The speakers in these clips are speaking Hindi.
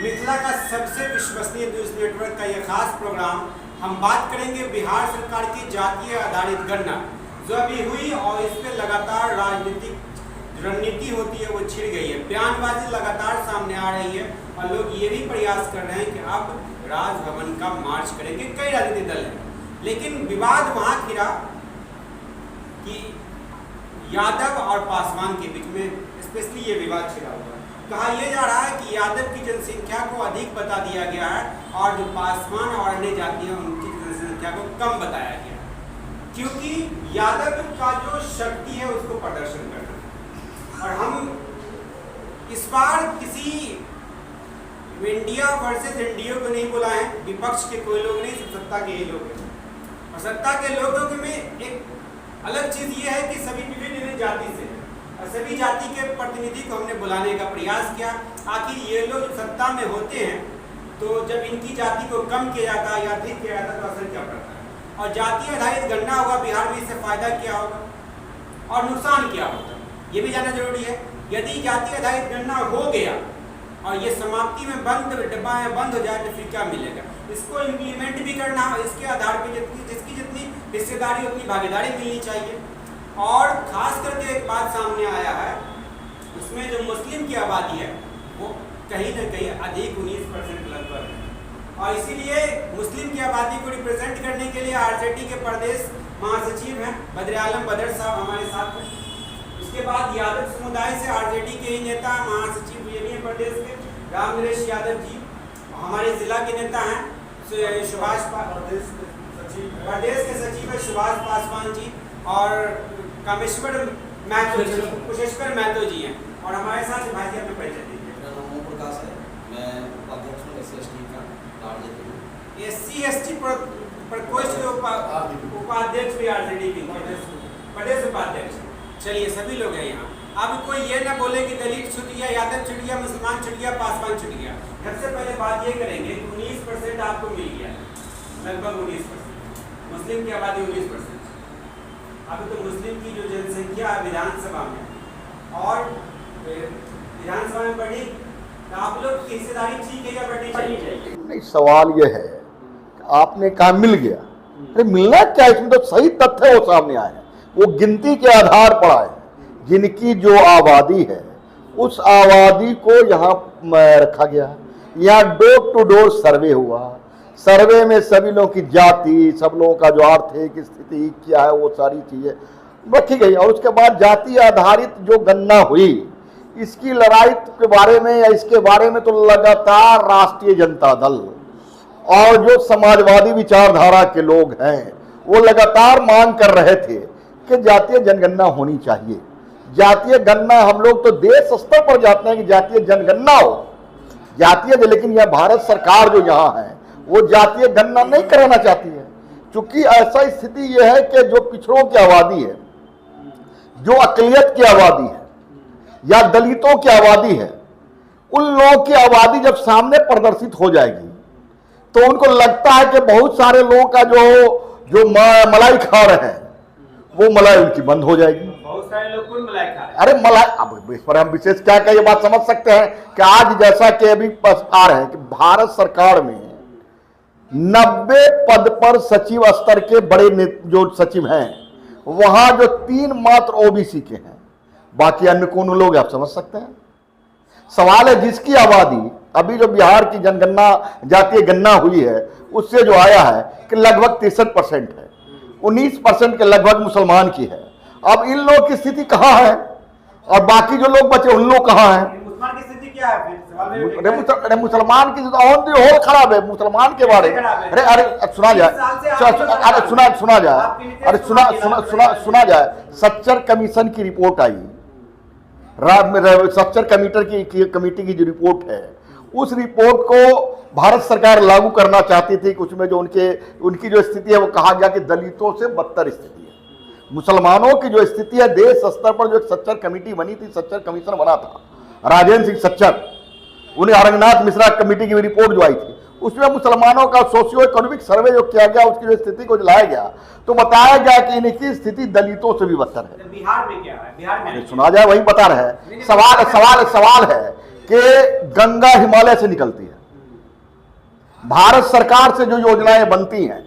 मिथिला का सबसे विश्वसनीय न्यूज नेटवर्क का यह खास प्रोग्राम हम बात करेंगे बिहार सरकार की जातीय आधारित गणना जो अभी हुई और इस पर लगातार राजनीतिक रणनीति होती है वो छिड़ गई है। बयानबाजी लगातार सामने आ रही है और लोग ये भी प्रयास कर रहे हैं कि अब राजभवन का मार्च करेंगे कई राजनीतिक दल हैं, लेकिन विवाद वहाँ घिरा कि यादव और पासवान के बीच में स्पेशली ये विवाद छिड़ा हुआ है। कहा यह जा रहा है कि यादव की जनसंख्या को अधिक बता दिया गया है और जो पासवान और अन्य जाति हैं उनकी जनसंख्या को कम बताया गया है, क्योंकि यादव का जो शक्ति है उसको प्रदर्शन करना। और हम इस बार किसी इंडिया वर्सेस एनडीए को नहीं बुलाए हैं, विपक्ष के कोई लोग नहीं, सब सत्ता के ही लोग हैं। और सत्ता के लोगों में एक अलग चीज ये है कि सभी विभिन्न जाति से और सभी जाति के प्रतिनिधि को हमने बुलाने का प्रयास किया। आखिर ये लोग सत्ता में होते हैं तो जब इनकी जाति को कम किया जाता है या अधिक किया जाता है तो असर क्या पड़ता है, और जाति आधारित गणना होगा बिहार में, इससे फायदा क्या होगा और नुकसान क्या होगा ये भी जानना जरूरी है। यदि जाति आधारित गणना हो गया और ये समाप्ति में डब्बा में बंद हो जाए तो फिर क्या मिलेगा, इसको इम्प्लीमेंट भी करना है। इसके आधार पर जिसकी जितनी हिस्सेदारी उतनी भागीदारी मिलनी चाहिए। और खास करके एक बात सामने आया है, उसमें जो मुस्लिम की आबादी है वो कहीं ना कहीं अधिक 19% लगभग है, और इसीलिए मुस्लिम की आबादी को रिप्रेजेंट करने के लिए आरजेडी के प्रदेश महासचिव हैं बद्र आलम बदर साहब हमारे साथ हैं। उसके बाद यादव समुदाय से आरजेडी के ही नेता महासचिव ये भी हैं प्रदेश के राम नरेश यादव जी, हमारे जिला के नेता हैं सुभाष प्रदेश के सचिव है सुभाष पासवान जी, और कामेश्वर महतो जी, कुशेश्वर महतो जी हैं, और हमारे साथ भाई जी अपने परिचय दीजिए। मेरा नाम ओम प्रकाश है, मैं उपाध्यक्ष हूँ SC/ST का आरजेडी। SC/ST प्रकोष्ठ के उपाध्यक्ष भी आरजेडी के प्रदेश उपाध्यक्ष। चलिए सभी लोग हैं यहाँ। अब कोई ये ना बोले कि दलित छूट गया, यादव छूट गया, मुसलमान छूट गया, पासवान छूट गया। सबसे पहले बात ये करेंगे कि 19% आपको मिल गया, लगभग 19%, मुस्लिम की आबादी 19%। अभी तो मुस्लिम की जो जनसंख्या है विधानसभा में और विधानसभा में बढ़ी, तो आप लोग की हिस्सेदारी ठीक है या बढ़नी चाहिए? नहीं, सवाल ये है कि आपने कहा मिल गया, अरे मिलना क्या, इसमें तो सही तथ्य वो सामने आए हैं। वो गिनती के आधार पर आए, जिनकी जो आबादी है उस आबादी को यहाँ रखा गया। यहाँ डोर टू डोर सर्वे हुआ, सर्वे में सभी लोगों की जाति, सब लोगों का जो आर्थिक स्थिति क्या है वो सारी चीजें रखी गई। और उसके बाद जाति आधारित जो गणना हुई, इसकी लड़ाई के बारे में या इसके बारे में तो लगातार राष्ट्रीय जनता दल और जो समाजवादी विचारधारा के लोग हैं वो लगातार मांग कर रहे थे कि जातीय जनगणना होनी चाहिए। जातीय गणना हम लोग तो देश स्तर पर जाते हैं कि जातीय जनगणना हो, जातीय, लेकिन यह भारत सरकार जो यहाँ है वो जातीय गणना नहीं कराना चाहती है, क्योंकि ऐसा स्थिति यह है कि जो पिछड़ों की आबादी है, जो अकलियत की आबादी है या दलितों की आबादी है, उन लोगों की आबादी जब सामने प्रदर्शित हो जाएगी तो उनको लगता है कि बहुत सारे लोगों का जो मलाई खा रहे हैं वो मलाई उनकी बंद हो जाएगी। बहुत सारे लोग कौन मलाई खा रहे हैं? अरे मलाई, अब इस पर हम विशेष क्या ये बात समझ सकते हैं कि आज जैसा कि अभी आ रहे हैं कि भारत सरकार में 90 पद पर सचिव स्तर के बड़े जो सचिव हैं वहां जो 3 मात्र ओबीसी के हैं, बाकी अन्य कौन लोग आप समझ सकते हैं। सवाल है जिसकी आबादी अभी जो बिहार की जनगणना जातीय गणना हुई है उससे जो आया है कि लगभग 63% है, 19% के लगभग मुसलमान की है। अब इन लोगों की स्थिति कहाँ है और बाकी जो लोग बचे उन लोग कहाँ हैं? मुसलमान की स्थिति क्या है फिर? अरे मुसलमान की ऑन दी होल खराब है मुसलमान के बारे में। अरे सुना जाए, अरे सुना जाए, अरे सुना जाए। सच्चर कमीशन की रिपोर्ट आई, सच्चर कमेटी की जो रिपोर्ट है उस रिपोर्ट को भारत सरकार लागू करना चाहती थी। उसमें जो उनकी जो स्थिति है वो कहा गया कि दलितों से बदतर स्थिति है। मुसलमानों की जो स्थिति है, देश स्तर पर जो एक सच्चर कमेटी बनी थी, सच्चर कमीशन बना था राजेंद्र सिंह सच्चर, उन्हें अरंगनाथ मिश्रा कमेटी की रिपोर्ट जो आई थी उसमें मुसलमानों का सोशियो इकोनॉमिक सर्वे जो किया गया उसकी जो स्थिति को लाया गया तो बताया गया कि इनकी स्थिति दलितों से भी बदतर है। बिहार में क्या है? बिहार में सुना जाए, वही बता रहे हैं। सवाल है कि गंगा हिमालय से निकलती है। भारत सरकार से जो योजनाएं बनती हैं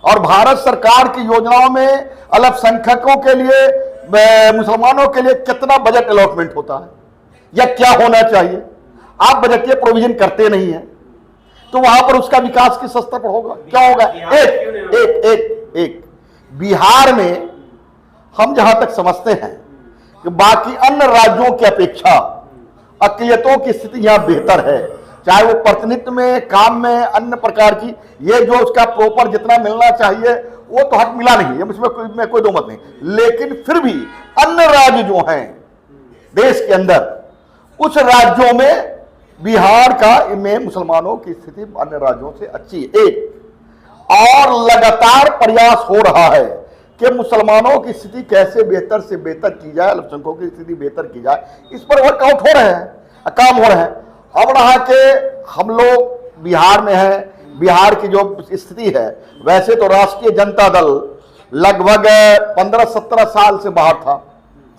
और भारत सरकार की योजनाओं में अल्पसंख्यकों के लिए, मुसलमानों के लिए कितना बजट अलॉटमेंट होता है या क्या होना चाहिए, आप बजटीय प्रोविजन करते नहीं हैं, तो वहां पर उसका विकास किस स्तर पर होगा, क्या होगा? एक बिहार में हम जहां तक समझते हैं कि बाकी अन्य राज्यों की अपेक्षा अक़लियतों की स्थिति यहां बेहतर है, चाहे वो प्रतिनिधित्व में, काम में, अन्य प्रकार की, ये जो उसका प्रॉपर जितना मिलना चाहिए वो तो हक मिला नहीं है, इसमें कोई दो मत नहीं। लेकिन फिर भी अन्य राज्य जो हैं देश के अंदर, उस राज्यों में बिहार का में मुसलमानों की स्थिति अन्य राज्यों से अच्छी है। एक और लगातार प्रयास हो रहा है कि मुसलमानों की स्थिति कैसे बेहतर से बेहतर की जाए, अल्पसंख्यकों की स्थिति बेहतर की जाए, इस पर वर्कआउट हो रहे हैं, काम हो रहे हैं। अब रहा कि हम लोग बिहार में हैं, बिहार की जो स्थिति है, वैसे तो राष्ट्रीय जनता दल लगभग 15-17 साल से बाहर था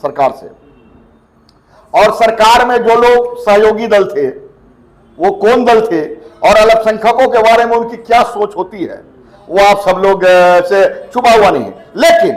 सरकार से, और सरकार में जो लोग सहयोगी दल थे वो कौन दल थे और अल्पसंख्यकों के बारे में उनकी क्या सोच होती है वो आप सब लोग से छुपा हुआ नहीं है। लेकिन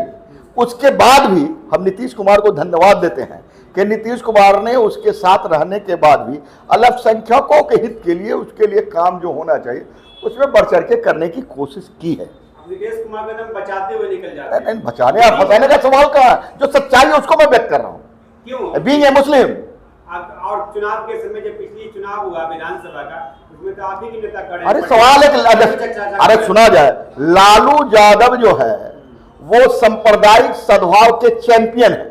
उसके बाद भी हम नीतीश कुमार को धन्यवाद देते हैं कि नीतीश कुमार ने उसके साथ रहने के बाद भी अल्पसंख्यकों के हित के लिए, उसके लिए काम जो होना चाहिए उसमें बढ़ चढ़ के करने की कोशिश की है। नीतीश कुमार को बचाते हुए निकल जाते हैं। नहीं, बचाने और फंसाने का सवाल कहाँ है? जो सच्चाई है उसको मैं व्यक्त कर रहा हूँ। क्यों? बीइंग ए मुस्लिम। और चुनाव के समय जब पिछली चुनाव हुआ विधानसभा का, उसमें तो आप ही के नेता खड़े। अरे सवाल है, अरे सुना जाए, लालू यादव जो है वो सांप्रदायिक सद्भाव के चैंपियन है।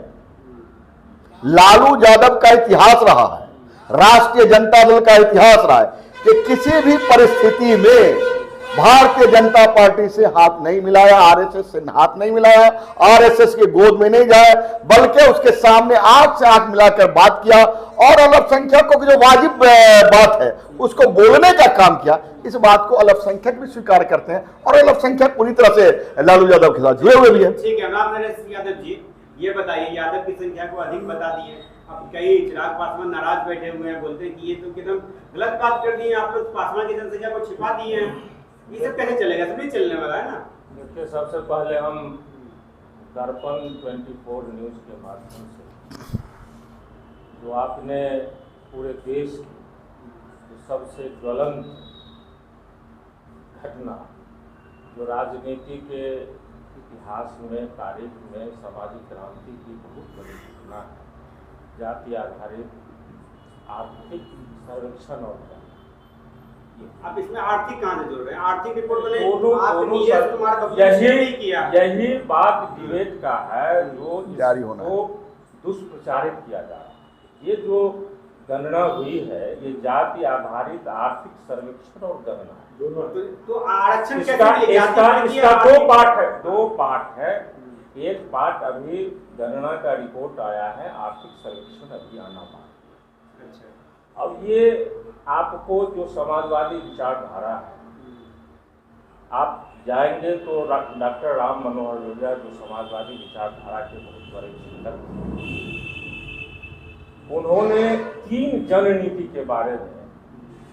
लालू यादव का इतिहास रहा है, राष्ट्रीय जनता दल का इतिहास रहा है कि किसी भी परिस्थिति में भारतीय जनता पार्टी से हाथ नहीं मिलाया, आरएसएस से हाथ नहीं मिलाया, आरएसएस की गोद में नहीं जाए, बल्कि उसके सामने आंख से आंख मिलाकर बात किया और अल्पसंख्यकों की जो वाजिब बात है उसको बोलने का काम किया। इस बात को अल्पसंख्यक भी स्वीकार करते हैं और अल्पसंख्यक पूरी तरह से लालू यादव के साथ जुड़े हुए भी है। ठीक है, राम नरेश यादव जी, ये बताइए, यादव की संख्या को अधिक बता दिए, अब कई चिराग पासवान नाराज बैठे हुए हैं, बोलते हैं कि ये तो एकदम गलत बात कर दी है, आप लोग पासवान की जनसंख्या को छिपा दिए हैं, ये सब कैसे चलेगा? सब नहीं चलने वाला है ना। देखिए, सबसे पहले हम दर्पण 24 न्यूज़ के माध्यम से जो आपने पूरे देश की सबसे ज्वलंत घटना, जो राजनीति के इतिहास में, तारीख में सामाजिक क्रांति की बहुत बड़ी घटना है, जाति आधारित आर्थिक सर्वेक्षण और आप इसमें आर्थिक कहां से जोड़ रहे हैं? आर्थिक रिपोर्ट तो यही बात डिबेट का है जो जारी होना है, दुष्प्रचारित किया जा रहा है। ये जो गणना हुई है ये जाति आधारित आर्थिक सर्वेक्षण और गणना है। तो आरक्षण इसका दो पार्ट है। एक पार्ट अभी गणना का रिपोर्ट आया है, आर्थिक सर्वेक्षण अभी आना बाकी। अच्छा, अब ये आपको जो समाजवादी विचारधारा है, आप जाएंगे तो डॉक्टर राम मनोहर लोहिया जो समाजवादी विचारधारा के बहुत बड़े चिंतक थे, उन्होंने 3 जननीति के बारे में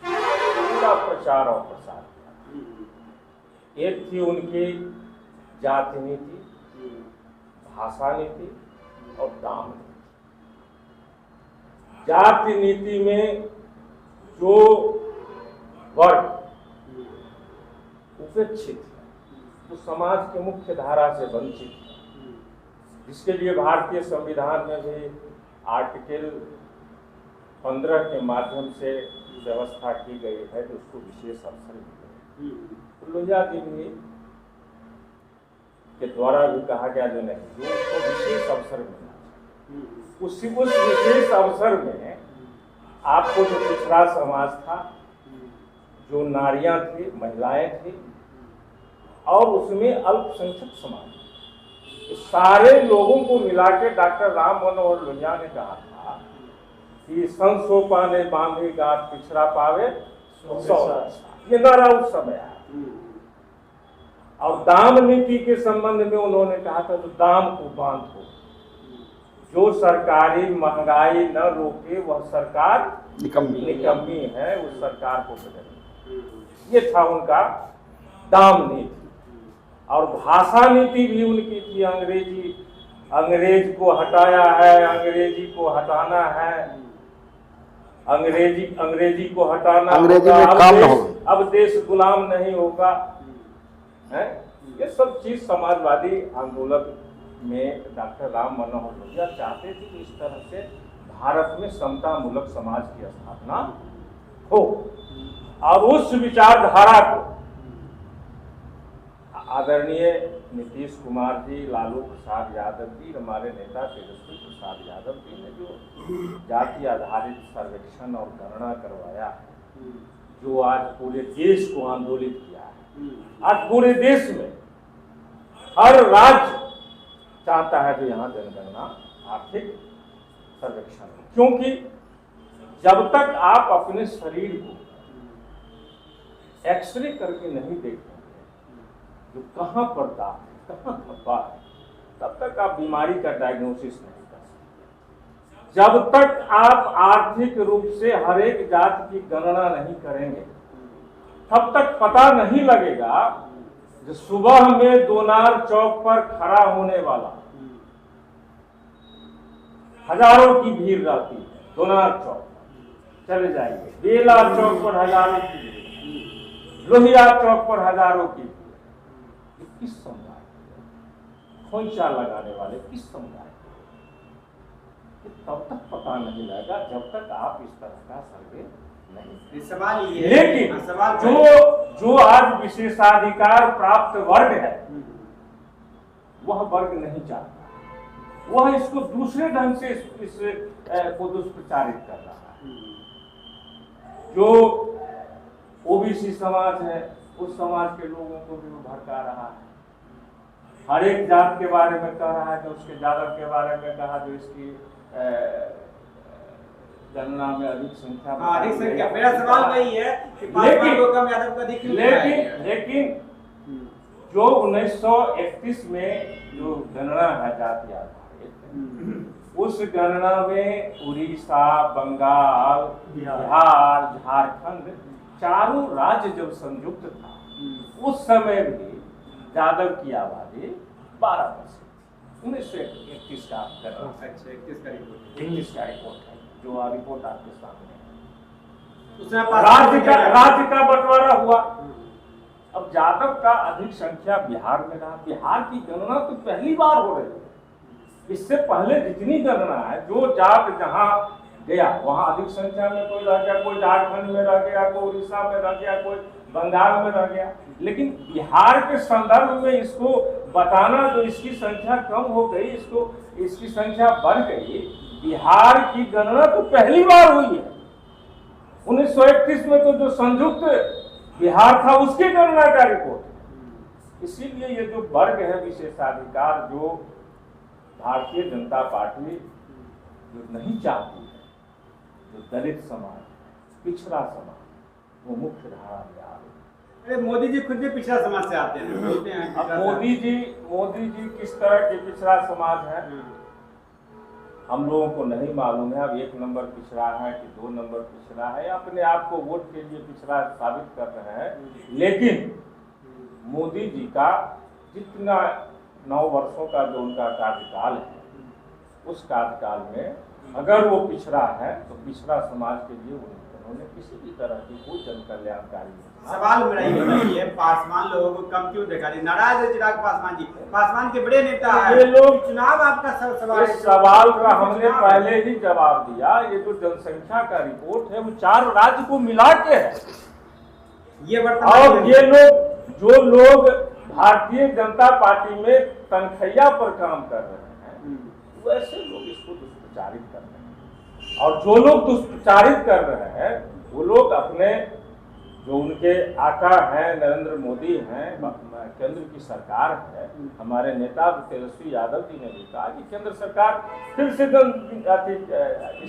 पूरा प्रचार और प्रसार किया। एक थी उनकी जाति नीति, भाषा नीति और दाम नीति। जाति नीति में जो वर्ग उपेक्षित है, जो समाज के मुख्य धारा से वंचित है, जिसके लिए भारतीय संविधान में भी आर्टिकल 15 के माध्यम से व्यवस्था की गई है कि उसको विशेष अवसर मिले। तो लोहिया जी के द्वारा भी कहा गया जो नहीं, जो उसको विशेष अवसर मिलना चाहिए। उस विशेष अवसर में आपको जो पिछड़ा समाज था, जो नारियां थी, महिलाएं थी और उसमें अल्पसंख्यक समाज, सारे लोगों को मिला के डॉक्टर राम मनोहर लोहिया ने कहा था कि संसो पाने बांधे गात पिछड़ा पावे 100। ये नारा उस समय आया। और दाम नीति के संबंध में उन्होंने कहा था तो दाम को बांधो, जो सरकारी महंगाई न रोके वह सरकार निकम्मी है, उस सरकार को बदले। ये था उनका दाम नीति। और भाषा नीति भी उनकी थी, अंग्रेज को हटाया है, अंग्रेजी को हटाना है, अंग्रेजी को हटाना होगा, अब देश गुलाम नहीं होगा है। ये सब चीज समाजवादी आंदोलन में डॉक्टर राम मनोहर लोहिया चाहते थे कि इस तरह से भारत में समता मूलक समाज की स्थापना हो। और उस विचारधारा को आदरणीय नीतीश कुमार जी, लालू प्रसाद यादव जी, हमारे नेता तेजस्वी प्रसाद यादव जी ने जो जाति आधारित सर्वेक्षण और गणना करवाया है, जो आज पूरे देश को आंदोलित किया है। आज पूरे देश में हर राज्य चाहता है कि यहाँ जनगणना आर्थिक सर्वेक्षण हो, क्योंकि जब तक आप अपने शरीर को एक्सरे करके नहीं देखते जो कहाँ पर दाग है, कहाँ धब्बा है, तब तक आप बीमारी का डायग्नोसिस नहीं कर सकते। जब तक आप आर्थिक रूप से हर एक जाति की गणना नहीं करेंगे, तब तक पता नहीं लगेगा। जो सुबह में दोनार चौक पर खड़ा होने वाला हजारों की भीड़ रहती है, दोनार चौक चले जाइए, बेला चौक पर हजारों की भीड़, लोहिया चौक पर हजारों की भीड़। किस समुदाय, खोंचा लगाने वाले किस समुदाय, तब तक पता नहीं लगेगा जब तक आप इस तरह का सर्वे नहीं। सवाल ये लेकिन सवाल जो आज विशेषाधिकार प्राप्त वर्ग है, वह वर्ग नहीं चाहता, वह इसको दूसरे ढंग से इस को दुष्प्रचारित कर रहा है। जो ओबीसी समाज है, उस समाज के लोगों को भी वो भड़का रहा है। हर एक जात के बारे में कह रहा है कि उसके यादव के बारे में कहा जो इसकी गणना में अधिक संख्या। मेरा सवाल वही है कि लेकिन जो 1931 में जो गणना है जाति आधारित, उस गणना में उड़ीसा, बंगाल, बिहार, झारखंड चारों राज्य जब संयुक्त था, उस समय भी यादव की आबादी 12%। 1931 का 21 का रिपोर्ट है, जो रिपोर्ट आपके सामने है। राज्य का बंटवारा हुआ। अब यादव का अधिक संख्या बिहार में रहा। बिहार की गणना तो पहली बार हो रही है। इससे पहले जितनी गणना है, जो जात जहाँ गया वहाँ अधिक संख्या में कोई रह गया, कोई झारखंड में रह गया, कोई उड़ीसा में रह गया, कोई बंगाल में रह गया। लेकिन बिहार के संदर्भ में इसको बताना जो इसकी संख्या कम हो गई, इसकी संख्या बढ़ गई। बिहार की गणना तो पहली बार हुई है। 1931 में तो जो संयुक्त बिहार था उसकी गणना का रिपोर्ट। इसीलिए ये जो वर्ग है विशेषाधिकार, जो भारतीय जनता पार्टी जो नहीं चाहती है, जो दलित समाज, पिछड़ा समाज, वो मुख्य धारा में आ रही है। मोदी जी खुद भी पिछड़ा समाज से आते हैं, बोलते हैं। अब मोदी जी किस तरह के पिछड़ा समाज है हम लोगों को नहीं मालूम है। अब 1 नंबर पिछड़ा है कि 2 नंबर पिछड़ा है, अपने आप को वोट के लिए पिछड़ा साबित कर रहे हैं। लेकिन मोदी जी का जितना 9 वर्षों का जो उनका कार्यकाल है, उस कार्यकाल में अगर वो पिछड़ा है तो पिछड़ा समाज के लिए उन्होंने किसी भी तरह की कोई जन कल्याणकारी सवाल मेरा ये बताइए, पासवान लोगों को कम क्यों देखा? नाराज है चिराग पासवान जी, पासवान के बड़े नेता हैं। ये लोग चुनाव आपका सवाल, इस सवाल का हमने पहले ही जवाब दिया। ये जो जनसंख्या का रिपोर्ट है वो 4 राज्य को मिला के है। ये और ये लोग जो लोग भारतीय जनता पार्टी में तनखैया पर काम कर रहे हैं, वैसे लोग इसको दुष्प्रचारित कर रहे हैं। और जो लोग दुष्प्रचारित कर रहे हैं वो लोग अपने जो उनके आका हैं नरेंद्र मोदी हैं, केंद्र की सरकार है, हमारे नेता तेजस्वी यादव जी ने भी कहा कि केंद्र सरकार फिर से इस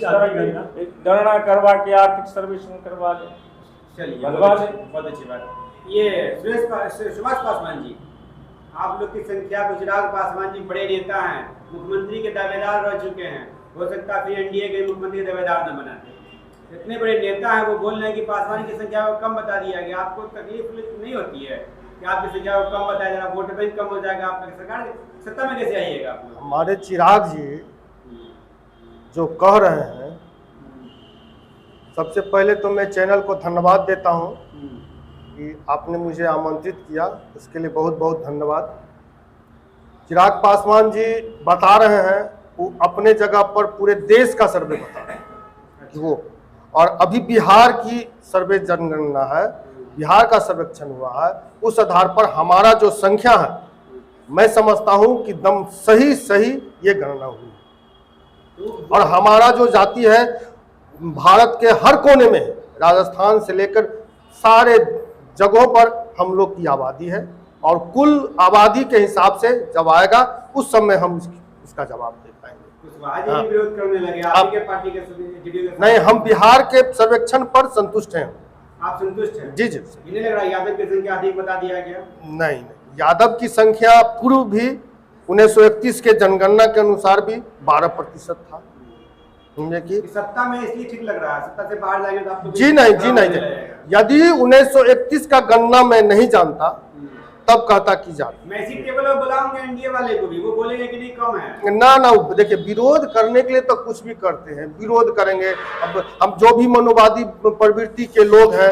तरह की गणना करवा के आर्थिक सर्वेक्षण करवा दे। चलिए, बहुत अच्छी बात। ये सुभाष पासवान जी, आप लोग की संख्या, चिराग पासवान जी बड़े नेता हैं, मुख्यमंत्री के दावेदार रह चुके हैं, हो सकता है फिर एनडीए के मुख्यमंत्री के दावेदार न बनाते। इतने बड़े नेता हैं, वो बोल रहे हैं कि पासवान की संख्या को कम बता दिया गया। आपको तकलीफ नहीं होती है कि आपकी संख्या को कम बताया जाएगा, वोट बैंक कम हो जाएगा, आपका सरकार सत्ता में कैसे आइएगा आप लोग? हमारे चिराग जी जो कह रहे हैं, सबसे पहले तो मैं चैनल को धन्यवाद देता हूं कि आपने मुझे आमंत्रित किया, इसके लिए बहुत बहुत धन्यवाद। चिराग पासवान जी बता रहे हैं, वो अपने जगह पर पूरे देश का सर्वे बता रहे हैं कि वो, और अभी बिहार की सर्वे जनगणना है, बिहार का सर्वेक्षण हुआ है, उस आधार पर हमारा जो संख्या है, मैं समझता हूं कि दम सही ये गणना हुई है। और हमारा जो जाति है भारत के हर कोने में, राजस्थान से लेकर सारे जगहों पर हम लोग की आबादी है, और कुल आबादी के हिसाब से जब आएगा उस समय हम इसका जवाब दे पाएंगे। हाँ। विरोध करने लगे आपके पार्टी के नहीं, हम बिहार के सर्वेक्षण पर संतुष्ट हैं। आप संतुष्ट हैं? जी जी। इन्हें लग रहा है यादव की संख्या अधिक बता दिया गया? नहीं, यादव की संख्या पूर्व भी 1931 के जनगणना के अनुसार भी 12% था। कि सत्ता में इसलिए ठीक लग रहा है, सत्ता से बाहर जाएंगे तो आपको जी नहीं। यदि 1931 का गणना मैं नहीं जानता तब कहता की जाती। मैं इसी टेबल पर बुलाऊंगा एनडीए वाले को भी, वो बोलेंगे कि नहीं कम है। ना देखिए, विरोध करने के लिए तो कुछ भी करते हैं, विरोध करेंगे। अब हम जो भी मनोवादी प्रवृत्ति के लोग हैं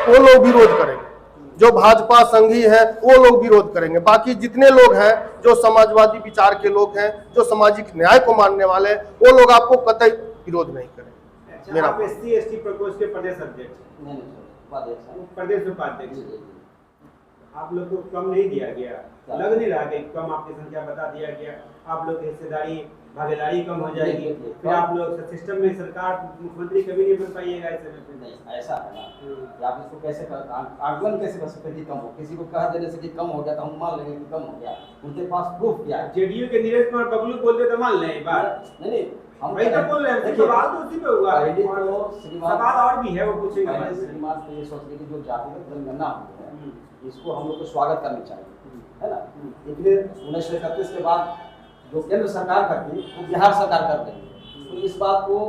वो लोग विरोध करेंगे, जो भाजपा संघी है वो लोग विरोध करेंगे। बाकी जितने लोग हैं जो समाजवादी विचार के लोग हैं, जो सामाजिक न्याय को मानने वाले हैं, वो लोग आपको कतई विरोध नहीं करेंगे। अच्छा, मेरा आप SC/ST प्रकोष्ठ के प्रदेश अध्यक्ष, प्रदेश उपाध्यक्ष, आप लोग को कम नहीं दिया गया? लग नहीं रहा कि कम आपकी संख्या बता दिया गया? आप लोग की हिस्सेदारी, भागीदारी कम हो जाएगी, फिर आप लोग सिस्टम में सरकार, मुख्यमंत्री कभी नहीं बन पाइएगा। नहीं, ऐसा है ना कि आप इसको कैसे आकलन कैसे कर सकते कि कम हो? किसी को कह देने से कि कम हो गया तो हम मान लेंगे कि कम हो गया, उनके पास प्रूफ क्या है? जेडीयू के नीरज कुमार बबलू बोलते तो मान लें बात। नहीं, हम वही तो बोल रहे हैं, सवाल तो उसी पे हुआ। सवाल और भी है, वो पूछेंगे। श्रीमान तो ये सोच रहे कि जो जातिगत जनगणना हुई है इसको हम लोग को स्वागत करनी चाहिए, है ना। इसलिए 1931 के बाद जो केंद्र सरकार करती वो बिहार सरकार कर देगी, तो इस बात को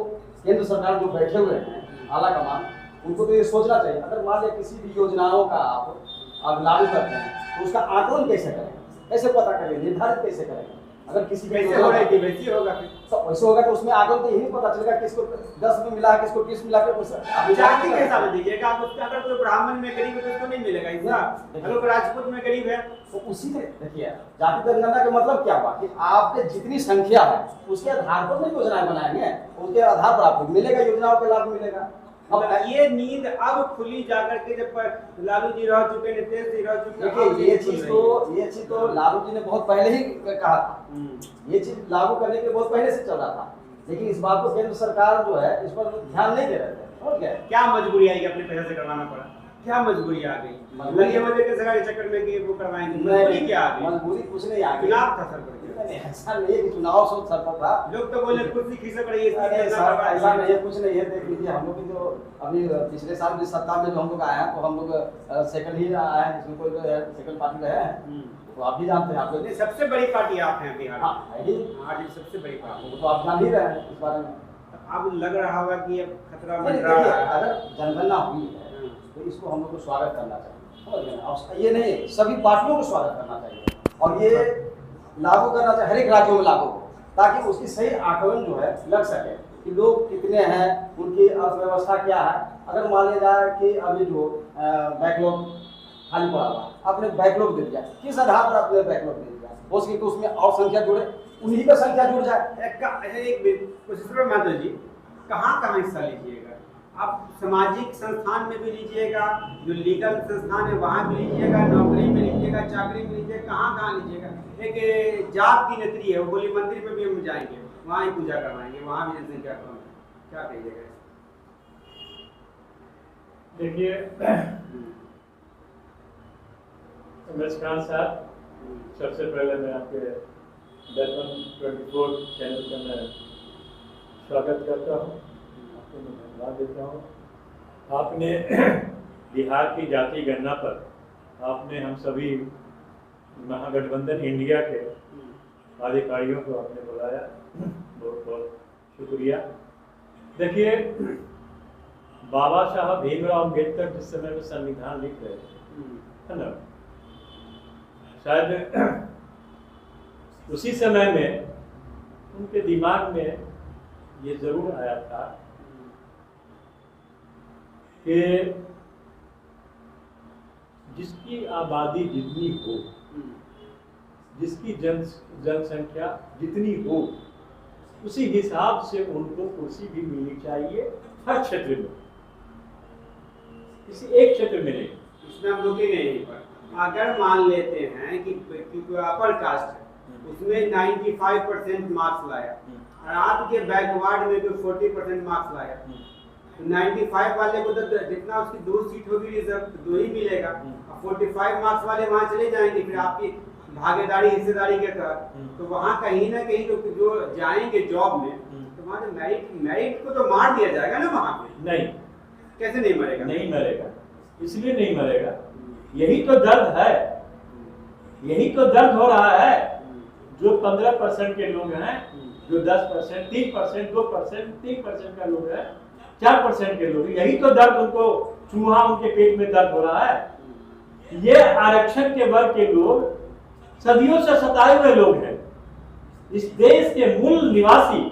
केंद्र सरकार जो बैठे हुए हैं आला कमान, उनको तो ये सोचना चाहिए। अगर मान लिया किसी भी योजनाओं का आप लागू करते हैं तो उसका आकलन कैसे करेंगे, कैसे पता करेंगे, निर्धारित कैसे करेंगे? अगर किसी कैसे हो रहा है कि वैसे होगा, तो वैसे होगा तो उसमें आकलन तो यही पता चलेगा किसको 10 में मिला, किसको 20 मिला के जाति के हिसाब से दीजिएगा। आप उसका अगर कोई ब्राह्मण में गरीब है तो उसको नहीं मिलेगा इसका, अगर राजपूत में गरीब है तो उसी में देखिए जाति जनगणना का मतलब क्या हुआ कि आपके जितनी संख्या है उसके आधार पर नहीं योजनाएं बनाएंगे, उसके आधार पर आपको मिलेगा, योजनाओं का लाभ मिलेगा। अब ये नींद अब खुली जाकर के, जब लालू जी रह चुके, नीतीश जी रह चुके। देखिए ये चीज तो लालू जी ने बहुत पहले ही कहा था, ये चीज लागू करने के बहुत पहले से चल रहा था, लेकिन इस बात को केंद्र सरकार जो है इस पर ध्यान नहीं दे रहे थे। और क्या मजबूरी आई कि अपने पैसे से करवाना पड़ा? क्या मजबूरी आ गई? लगे मजे के सरकार के चक्कर में कि वो करवाएंगे? मजबूरी क्या आ गई? मजबूरी कुछ नहीं आ गई, चुनाव था सर, ऐसा नहीं है कि चुनाव सब सर पर था। लोग तो बोले कुछ खिसक रही है, ऐसा नहीं है, कुछ नहीं है। देख लीजिए हम लोग की जो अभी पिछले साल की सत्ता में जो हम लोग आए हैं तो हम लोग सेकंड ही आए हैं, जिसमें कोई सेकंड पार्टी रहे हैं, तो आप भी जानते हैं। आप लोग सबसे बड़ी पार्टी आप हैं बिहार में। हाँ, सबसे बड़ी पार्टी तो आप जान ही रहे हैं इस बारे में। अब लग रहा होगा कि अब खतरा मंडरा रहा है। अगर जनगणना हुई है तो इसको हम लोग को स्वागत करना चाहिए, और ये नहीं सभी पार्टियों को स्वागत करना चाहिए, और ये लागू करना चाहिए, हर एक राज्यों में लागू हो, ताकि उसकी सही आकलन जो है लग सके कि लोग कितने हैं, उनकी अर्थव्यवस्था क्या है। अगर मान लिया जाए कि अभी जो बैकलॉग खाली पड़ा हुआ, आपने बैकलॉग दे दिया, किस आधार पर आपने बैकलॉग दे दिया? हो सके तो उसमें और संख्या जुड़े, उन्हीं का संख्या जुड़ जाए। एक कोशिश माधव जी, कहाँ हिस्सा लीजिएगा आप? सामाजिक संस्थान में भी लीजिएगा, जो लीगल संस्थान है वहाँ भी लीजिएगा, नौकरी में लीजिएगा, चाकरी में लीजिएगा, कहाँ लीजिएगा? एक जात की नेत्री है, वो बोली मंदिर में भी हम जाएंगे, वहाँ ही पूजा करवाएंगे, वहाँ भी जनसंख्या कम है, क्या कहिएगा? देखिए नमस्कार साहब, सबसे पहले मैं आपके दर्पण 24 चैनल का मैं स्वागत करता हूँ, आपको मैं धन्यवाद देता हूँ। आपने बिहार की जाति गणना पर आपने हम सभी महागठबंधन इंडिया के अधिकारियों को आपने बुलाया, बहुत बहुत शुक्रिया। देखिए, बाबा साहब भीमराव अम्बेडकर जिस समय में संविधान लिख रहे थे, है ना, शायद उसी समय में उनके दिमाग में ये जरूर आया था कि जिसकी आबादी जितनी हो, जिसकी जनसंख्या जितनी हो, उसी हिसाब से उनको कुर्सी भी मिलनी चाहिए हर क्षेत्र में, किसी एक क्षेत्र में नहीं। इसमें हम रुकेंगे यहीं पर। अगर मान लेते हैं कि अपर कास्ट है, उसमें 95% मार्क्स लाया और आपके बैकवर्ड में कोई 40% मार्क्स लाया, तो 95 वाले को तो जितना उसकी 2 सीट होगी रिजर्व 2 ही मिलेगा, और 45 मार्क्स वाले वहाँ चले जाएंगे फिर आपकी भागीदारी हिस्सेदारी के तहत। तो वहाँ कहीं ना कहीं जो जाएंगे जॉब में, तो वहाँ मेरिट को तो मार दिया जाएगा ना वहाँ पे। नहीं, कैसे नहीं मरेगा? नहीं मरेगा, इसलिए नहीं मरेगा, यही तो दर्द है, यही तो दर्द हो रहा है। जो 15% के लोग हैं, जो 10%, 3%, 2%, 3% का लोग है, 4% के लोग, यही तो दर्द उनको चूहा उनके पेट में दर्द हो रहा है। ये आरक्षण के वर्ग के लोग सदियों से सताए हुए लोग हैं। इस देश के मूल निवासी,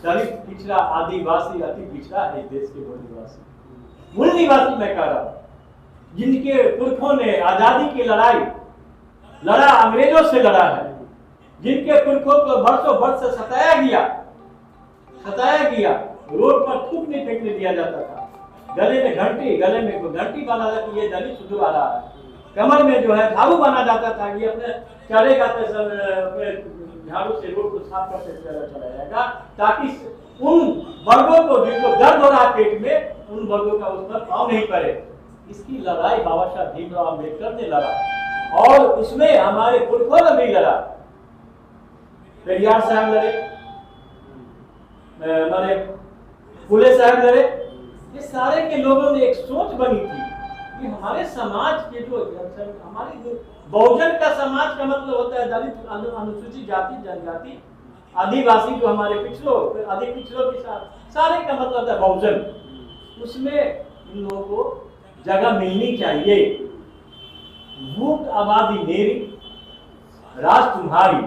दलित, पिछड़ा, आदिवासी, अति पिछड़ा है इस देश के मूल निवासी मैं कह रहा हूं, जिनके पुरखों ने आजादी की लड़ाई लड़ा, अंग्रेजों से लड़ा है, जिनके पुरखों को वर्षों वर्ष से सताया गया, रोड पर थूक नहीं फेंकने दिया जाता था, गले में घंटी बांधा था कि ये दलित शुद्ध आ रहा है, कमर में जो है झाड़ू बना जाता था कि अपने चढ़ेगा अपने झाड़ू से रोड को साफ करते चला जाएगा, ताकि उन वर्गों को जिनको दर्द हो रहा है पेट में, उन वर्गों का उस पर पाँव नहीं पड़े। इसकी लड़ाई बाबा साहब भीमराव अम्बेडकर ने लड़ा, और इसमें हमारे पुरखों ने भी लड़ा। पेरियार साहब लड़े, हमारे फुले साहब लड़े, ये सारे के लोगों ने एक सोच बनी थी कि हमारे समाज के जो हमारे बहुजन का समाज का मतलब होता है दलित, अनुसूचित जाति, जनजाति, आदिवासी, जो हमारे पिछड़ों, अधिक पिछड़ों के साथ सारे का मतलब है बहुजन। उसमें इन लोगों को जगह मिलनी चाहिए। भूख आबादी मेरी, राज तुम्हारी,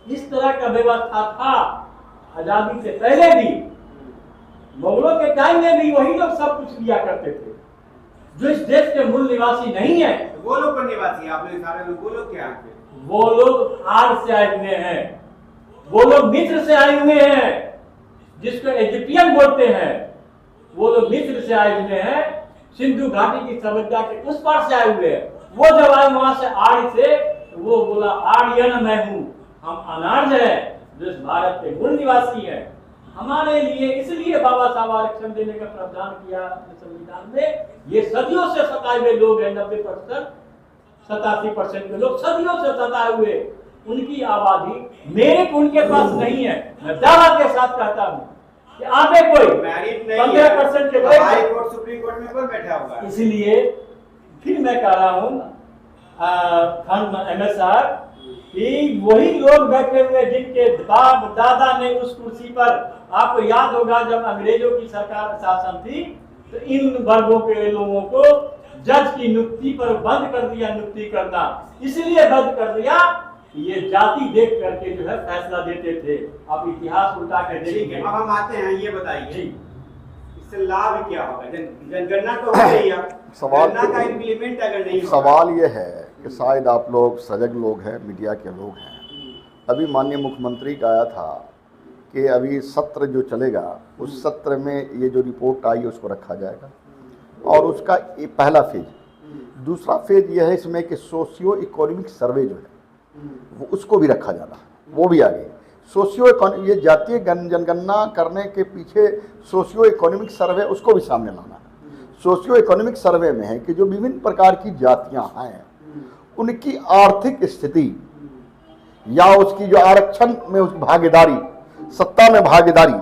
इस तरह का व्यवस्था था आजादी से पहले भी। मुगलों के टाइम में भी वही लोग सब कुछ लिया करते थे। जो इस देश के मूल निवासी नहीं है, वो लोग कौन निवासी? आप लोग सारे लोग, वो लोग क्या है? वो लोग आर से आए हुए हैं, वो लोग मिस्र से आए हुए हैं, जिसको इजिप्टियन बोलते हैं, वो लोग मिस्र से आए हुए हैं, सिंधु घाटी की सभ्यता के उस पार से आए हुए हैं। वो जब आए वहां से आर्य से, वो बोला आर्यन मैं हूं, हम अनार्य है, जो इस भारत के मूल निवासी है। हमारे लिए इसलिए बाबा साहब आरक्षण देने का प्रावधान किया संविधान में। ये सदियों से सताए हुए लोग हैं, 90%, 87% के लोग सदियों से सताए हुए, उनकी आबादी मेरिट उनके पास नहीं है। मैं दावा के साथ कहता हूँ कि आगे कोई मेरिट नहीं 15% के हाई कोर्ट, सुप्रीम कोर्ट में कौन बैठा हुआ है? इसलिए फिर मैं कह रहा हूँ MS साहब कि वही लोग बैठे हुए जिनके बाप दादा ने उस कुर्सी पर, आपको याद होगा जब अंग्रेजों की सरकार शासन थी, तो इन वर्गों के लोगों को जज की नियुक्ति पर बंद कर दिया, नियुक्ति करना इसलिए बंद कर दिया कि ये जाति देख करके जो है फैसला देते थे। आप इतिहास उल्टा के देखेंगे। अब हम आते हैं, ये बताइए इससे लाभ क्या होगा? जनगणना तो हो गई है, सवाल जनगणना का इम्प्लीमेंट अगर नहीं होगा, सवाल ये है कि शायद आप लोग सजग लोग हैं, मीडिया के लोग हैं। अभी माननीय मुख्यमंत्री का आया था कि अभी सत्र जो चलेगा, उस सत्र में ये जो रिपोर्ट आई उसको रखा जाएगा, और उसका ये पहला फेज। दूसरा फेज ये है इसमें कि सोशियो इकोनॉमिक सर्वे जो है वो उसको भी रखा जाना, वो भी आगे। सोशियो इकोनॉमिक, ये जातीय जनगणना करने के पीछे सोशियो इकोनॉमिक सर्वे उसको भी सामने लाना है। सोशियो इकोनॉमिक सर्वे में है कि जो विभिन्न प्रकार की जातियां हैं, उनकी आर्थिक स्थिति या उसकी जो आरक्षण में उसकी भागीदारी, सत्ता में भागीदारी,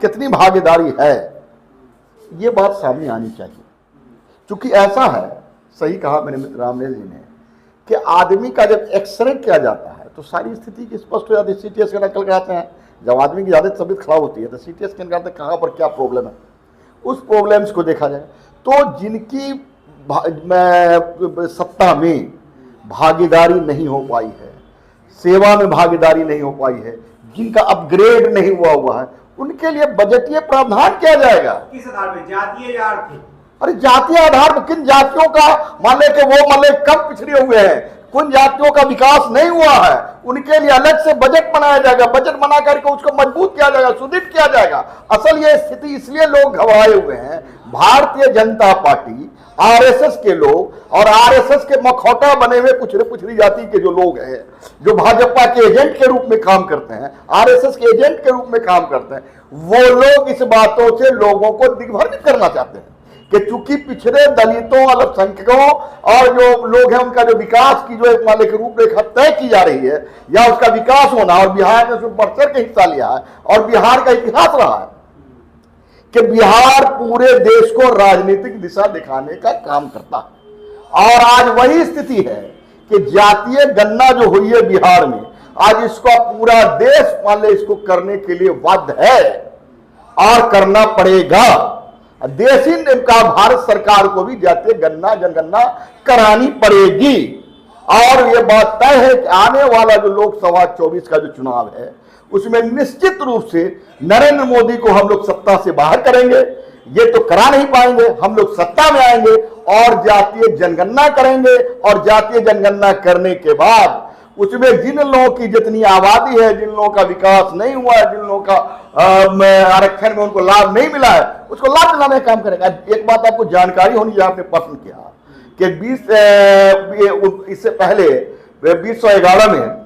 कितनी भागीदारी है, ये बात सामने आनी चाहिए। क्योंकि ऐसा है, सही कहा मेरे मित्र रामनेल जी ने, कि आदमी का जब एक्सरे किया जाता है तो सारी स्थिति की स्पष्ट हो जाती है। सीटी स्कैन कल कराते हैं, जब आदमी की ज़्यादा तबीयत खराब होती है तो सीटी स्कैन कराते हैं कहाँ पर क्या प्रॉब्लम है, उस प्रॉब्लम्स को देखा जाए। तो जिनकी सत्ता में भागीदारी नहीं हो पाई है, सेवा में भागीदारी नहीं हो पाई है, जिनका अपग्रेड नहीं हुआ है, उनके लिए बजटीय प्रावधान किया जाएगा। किस आधार पर, जातीय या आर्थिक? अरे जातीय आधार पर किन जातियों का मान ले कि वो मान ले कम पिछड़े हुए हैं, कुछ जातियों का विकास नहीं हुआ है, उनके लिए अलग से बजट बनाया जाएगा। बजट बना करके उसको मजबूत किया जाएगा, सुदृढ़ किया जाएगा। असल ये स्थिति इसलिए लोग घबराए हुए हैं, भारतीय जनता पार्टी, आरएसएस के लोग और आरएसएस के मखौटा बने हुए पिछड़ी जाति के जो लोग हैं, जो भाजपा के एजेंट के रूप में काम करते हैं, आरएसएस के एजेंट के रूप में काम करते हैं, वो लोग इस बातों से लोगों को दिग्भ्रमित करना चाहते हैं कि चूंकि पिछड़े दलितों, अल्पसंख्यकों और जो लोग हैं उनका जो विकास की जो एक मान के रूपरेखा तय की जा रही है या उसका विकास होना, और बिहार ने उसमें बढ़ चढ़ के हिस्सा लिया है और बिहार का इतिहास रहा है कि बिहार पूरे देश को राजनीतिक दिशा दिखाने का काम करता है। और आज वही स्थिति है कि जातीय गणना जो हुई है बिहार में, आज इसका पूरा देश मान ले इसको करने के लिए बाध्य है और करना पड़ेगा। देशी का भारत सरकार को भी जातीय गणना जनगणना करानी पड़ेगी। और यह बात तय है कि आने वाला जो लोकसभा 24 का जो चुनाव है उसमें निश्चित रूप से नरेंद्र मोदी को हम लोग सत्ता से बाहर करेंगे। ये तो करा नहीं पाएंगे, हम लोग सत्ता में आएंगे और जातीय जनगणना करेंगे। और जातीय जनगणना करने के बाद उसमें जिन लोगों की जितनी आबादी है, जिन लोगों का विकास नहीं हुआ है, जिन लोगों का आरक्षण में उनको लाभ नहीं मिला है, उसको लाभ दिलाने का काम करेगा। एक बात आपको जानकारी होनी चाहिए, आपने प्रश्न किया कि इससे पहले 2011 में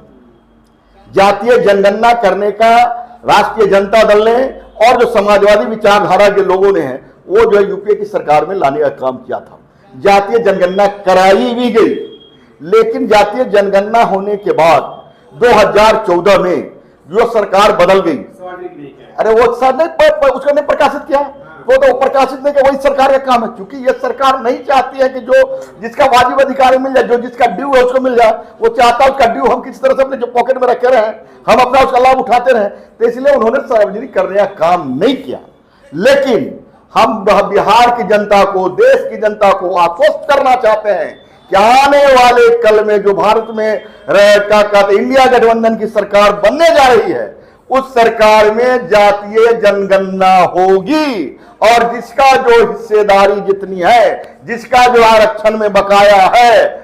जातीय जनगणना करने का राष्ट्रीय जनता दल ने और जो समाजवादी विचारधारा के लोगों ने है वो जो है यूपीए की सरकार में लाने का काम किया था। जातीय जनगणना कराई भी गई, लेकिन जातीय जनगणना होने के बाद 2014 में जो सरकार बदल गई, अरे वो सर ने उसको नहीं प्रकाशित किया, वो तो प्रकाशित नहीं किया, वही सरकार का काम है। क्योंकि ये सरकार नहीं चाहती है कि जो जिसका वाजिब अधिकार मिल जाए, जो जिसका ड्यू है उसको मिल जाए, वो चाहता है उसका ड्यू हम किसी तरह से अपने जो पॉकेट में रखे रहे, हम अपना उसका लाभ उठाते रहे। तो इसलिए उन्होंने सार्वजनिक करने का काम नहीं किया। लेकिन हम बिहार की जनता को, देश की जनता को आश्वस्त करना चाहते हैं कि आने वाले कल में जो भारत में इंडिया गठबंधन की सरकार बनने जा रही है, उस सरकार में जातीय जनगणना होगी। और जिसका जो हिस्सेदारी जितनी है, जिसका जो आरक्षण में बकाया है,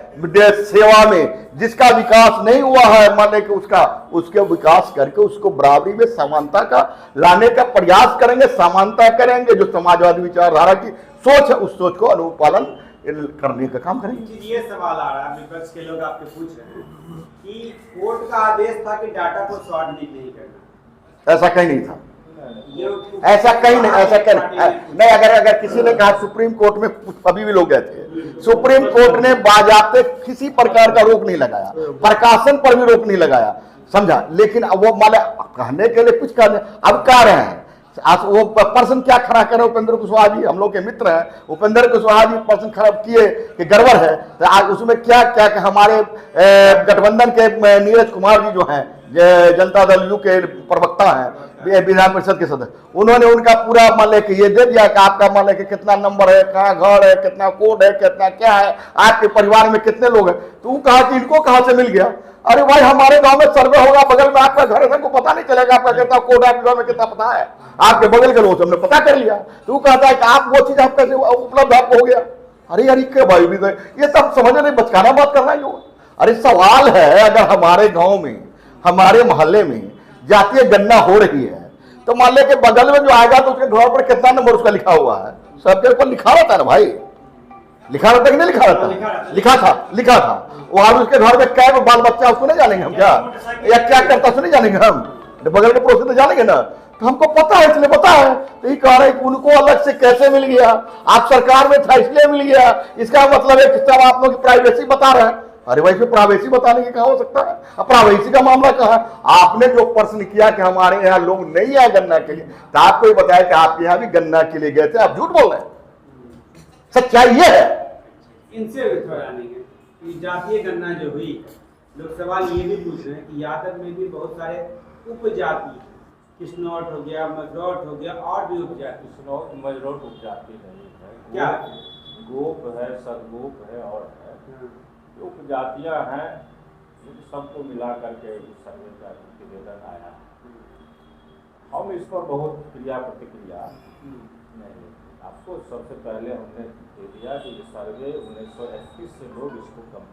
सेवा में जिसका विकास नहीं हुआ है, माने कि उसके विकास करके उसको बराबरी में समानता का लाने का प्रयास करेंगे, समानता करेंगे। जो समाजवादी विचारधारा की सोच है उस सोच को अनुपालन करने का काम करेंगे। ये सवाल आ रहा है, विपक्ष के लोग आपसे पूछ रहे हैं कि कोर्ट का आदेश था कि डाटा को सार्वजनिक नहीं करना। ऐसा कहीं नहीं था, ऐसा कहीं नहीं, ऐसा कहीं नहीं। अगर किसी ने कहा, सुप्रीम कोर्ट में अभी भी लोग गए थे, सुप्रीम कोर्ट ने बाजाबते किसी प्रकार का रोक नहीं लगाया, प्रकाशन पर भी रोक नहीं लगाया, समझा। लेकिन वो मान कहने के लिए कुछ कहने अब कह रहे हैं। वो पर्सन क्या खड़ा करे, उपेंद्र कुशवाहा जी हम लोग के मित्र हैं, उपेंद्र कुशवाहा जी पर्सन खराब किए कि गड़बड़ है, तो आज उसमें क्या क्या कि हमारे गठबंधन के नीरज कुमार जी जो हैं, जनता दल यू के प्रवक्ता हैं, विधान परिषद के सदस्य, उन्होंने उनका पूरा मान ले कि ये दे दिया कि आपका मान ले कि कितना नंबर है, कहाँ घर है, कितना कोड है, कितना क्या है, आपके परिवार में कितने लोग हैं। तो वो कहा कि इनको कहाँ से मिल गया। अरे भाई हमारे गांव में सर्वे होगा, बगल में आपका घर है, सबको पता नहीं चलेगा आपका कितना कोड, आपके गांव में कितना पता है, आपके बगल के लोग हमने पता कर लिया। तो वो कहता है कि आप वो चीज आप कैसे उपलब्ध आपको हो गया। अरे यार क्या भाई भी ये सब समझ नहीं, बचकाना बात करना है। अरे सवाल है, अगर हमारे गाँव में, हमारे मोहल्ले में जातीय गणना हो रही है, तो मान ले के बगल में जो आएगा तो उसके घर पर कितना नंबर उसका लिखा हुआ है, सबके ऊपर लिखा रहता है ना भाई, लिखा रहता कि नहीं लिखा रहता? लिखा था। वहां उसके घर में क्या बाल बच्चा उसको नहीं जानेंगे हम क्या, या क्या करता उसको नहीं जानेंगे हम, बगल के पड़ोसी तो जानेंगे ना। तो हमको पता है, इसलिए पता है। तो ये कह रहे हैं कि उनको अलग से कैसे मिल गया, आप सरकार में था इसलिए मिल गया, इसका मतलब है कि सब आप लोग की प्राइवेसी बता रहे हैं। अरे भाई इसमें प्राइवेसी बताने की कहा हो सकता है, अब प्राइवेसी का मामला कहा है। आपने जो प्रश्न किया कि हमारे यहाँ लोग नहीं आए गन्ना के लिए, तो आपको ये बताया कि आपके यहाँ भी गन्ना के लिए गए थे, आप झूठ बोल रहे हैं। सच्चाई ये है। इनसे कि जातीय गणना जो हुई, लोग सवाल ये भी पूछ रहे हैं कि यादव में भी बहुत सारे उपजाति हैं, किश्नौट हो गया, मजरौट हो गया, और भी उपजाति। किश्नौट मजरौट उपजाति नहीं है, क्या गोप है, सदगोप है और है जो उपजातियां हैं, इन सबको मिला करके इस सर्वे का प्रतिवेदन आया। हम इस पर बहुत क्रिया प्रतिक्रिया नहीं, आपको सबसे पहले हमने दे दिया कि ये सर्वे 1931 से लोग इसको कम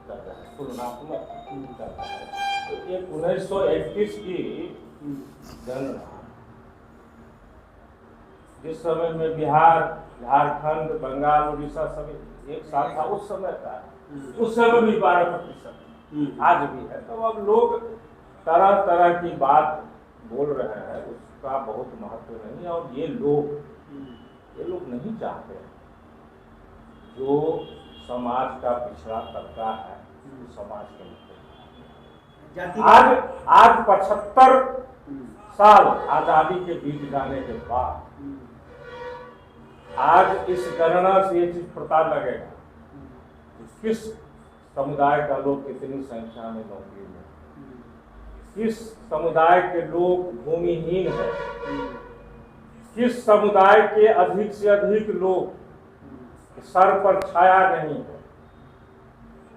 कर रहे हैं, तुलनात्मक कर रहे हैं। तो एक 1931 की गणना जिस समय में बिहार, झारखंड, बंगाल, उड़ीसा सब एक साथ था, उस समय का, उस समय भी 12%, आज भी है। तो अब लोग तरह तरह की बात बोल रहे हैं, उसका बहुत महत्व नहीं है। और ये लोग नहीं चाहते जो समाज का पिछड़ा तबका है, समाज के मुद्दे। आज 75 साल आजादी के बीत जाने के बाद आज इस गणना से ये चीज पता लगेगा कि किस समुदाय का लोग कितनी संख्या में नौकरी में, किस समुदाय के लोग भूमिहीन है, किस समुदाय के अधिक से अधिक लोग सर पर छाया नहीं है,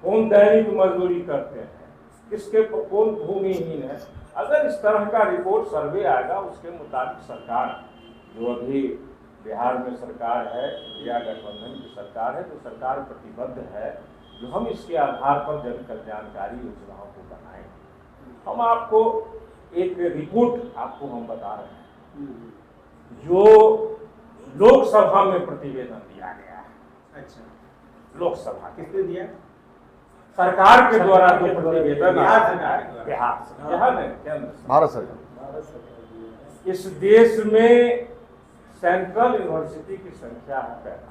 कौन दैनिक मजदूरी करते हैं, किसके कौन भूमिहीन है। अगर इस तरह का रिपोर्ट सर्वे आएगा, उसके मुताबिक सरकार, जो अभी बिहार में सरकार है, इंडिया गठबंधन की सरकार है, तो सरकार प्रतिबद्ध है जो हम इसके आधार पर जन कल्याणकारी योजनाओं को बनाएंगे। हम आपको एक रिपोर्ट आपको हम बता रहे हैं जो लोकसभा में प्रतिवेदन दिया गया है। अच्छा, लोकसभा किसने दिया? सरकार के द्वारा जो प्रतिवेदन बिहार सरकार के द्वारा। बिहार नहीं, केंद्र भारत सरकार। इस देश में सेंट्रल यूनिवर्सिटी की संख्या है 45।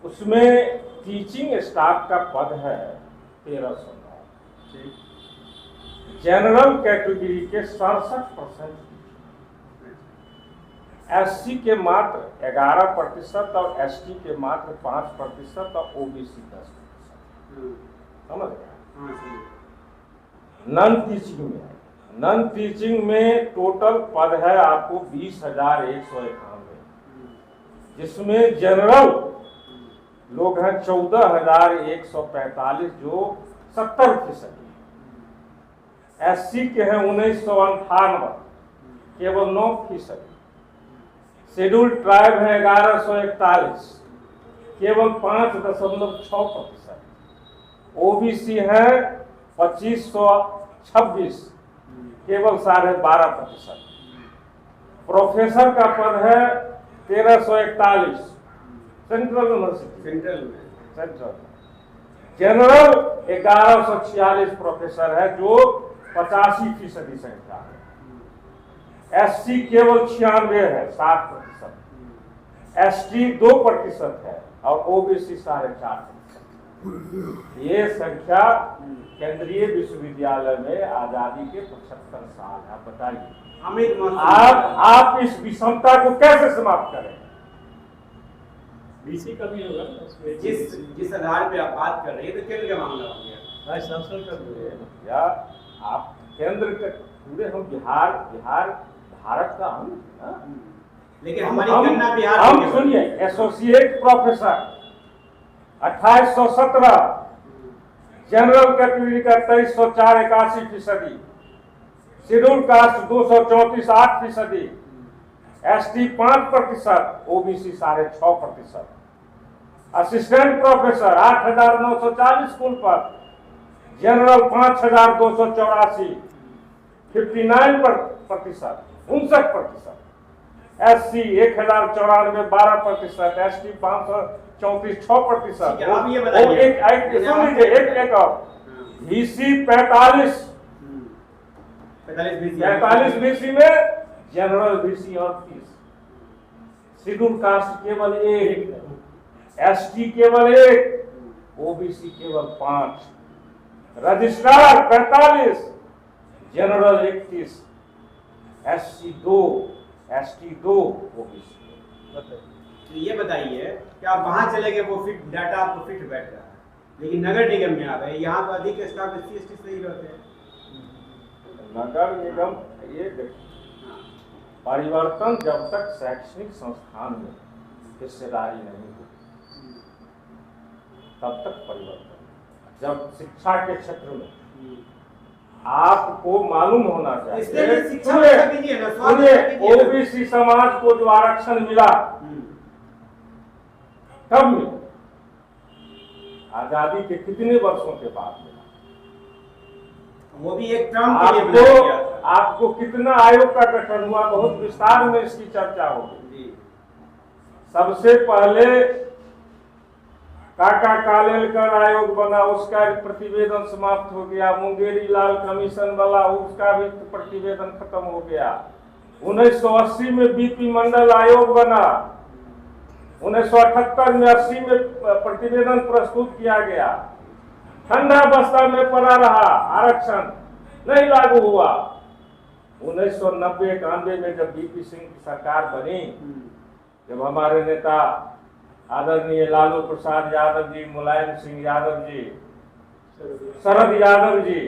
उसमें टीचिंग स्टाफ का पद है 1309। जनरल कैटेगरी के 67%, एससी के मात्र 11% और एसटी के मात्र 5% और ओबीसी 10%। समझ गया? नॉन टीचिंग में, नॉन टीचिंग में टोटल पद है आपको 20,191, जिसमें जनरल लोग हैं 14,145 जो 70%, एससी के हैं 1998 केवल 9%, शेड्यूल ट्राइब है 1141 केवल 5.6%, ओबीसी है 2526 केवल 12.5%, प्रोफेसर का पद है 1341 central university, central. General 1146 professor है जो 85% संख्या है, एससी केवल 96 है 7%, एसटी 2% है और ओबीसी 4.5%। ये संख्या केंद्रीय विश्वविद्यालय में आजादी के 75 साल है। आप बताइए आप इस विषमता को कैसे समाप्त करें? बीसी का भी होगा उसमें। जिस आधार पे आप बात कर रहे हैं तो केंद्र का मामला हो गया, वाइस चांसलर का भी है। या आप केंद्र के पूरे, हम बिहार भारत का हम ना, लेकिन हमारी गणना बिहार हम सुनिए, एसोसिएट प्रोफेसर 2817, जनरल कैटेगरी का 2304 81%, schedule caste 234 8%, ST 5%, OBC 6.5%, assistant professor 8,940 कुल पर, जनरल 5,284 59%, 59%, एससी 1094 12%, एसटी 534 6%, आप ये बताइए, एक और बीसी 45 बीसी में जनरल बीसी और 30, शेड्यूल कास्ट केवल 1, एसटी केवल 1, ओबीसी केवल 5, registrar 45, general 31, SC 2, ST 2, OBC. बताइए। तो ये बताइए कि आप वहाँ चले गए, वो फिट डाटा आपको फिट बैठ रहा है, लेकिन नगर निगम में आ गए, यहाँ तो अधिक स्टाफ SC/ST से ही रहते हैं। नगर निगम ये परिवर्तन जब तक शैक्षणिक संस्थान में हिस्सेदारी नहीं होगी तब तक परिवर्तन। जब शिक्षा के क्षेत्र में आपको मालूम होना चाहिए, सुनिए, ओबीसी समाज को जो आरक्षण मिला कब मिला? आजादी के कितने वर्षों के बाद मिला? वो भी एक टर्म के लिए बनाया गया था। आपको कितना आयोग का गठन हुआ, बहुत विस्तार में इसकी चर्चा होगी। सबसे पहले काका कालेलकर आयोग बना, उसका प्रतिवेदन समाप्त हो गया। मुंगेरी लाल कमीशन वाला, उसका भी प्रतिवेदन खत्म हो गया। 1980 में बीपी मंडल आयोग बना। 1978 में 80 में प्रतिवेदन प्रस्तुत किया गया। ठंडा बस्ता में पड़ा रहा, आरक्षण नहीं लागू हुआ। 1990-91 में जब बीपी सिंह की सरकार बनी, जब हमारे नेता आदरणीय लालू प्रसाद यादव जी, मुलायम सिंह यादव जी, शरद यादव जी,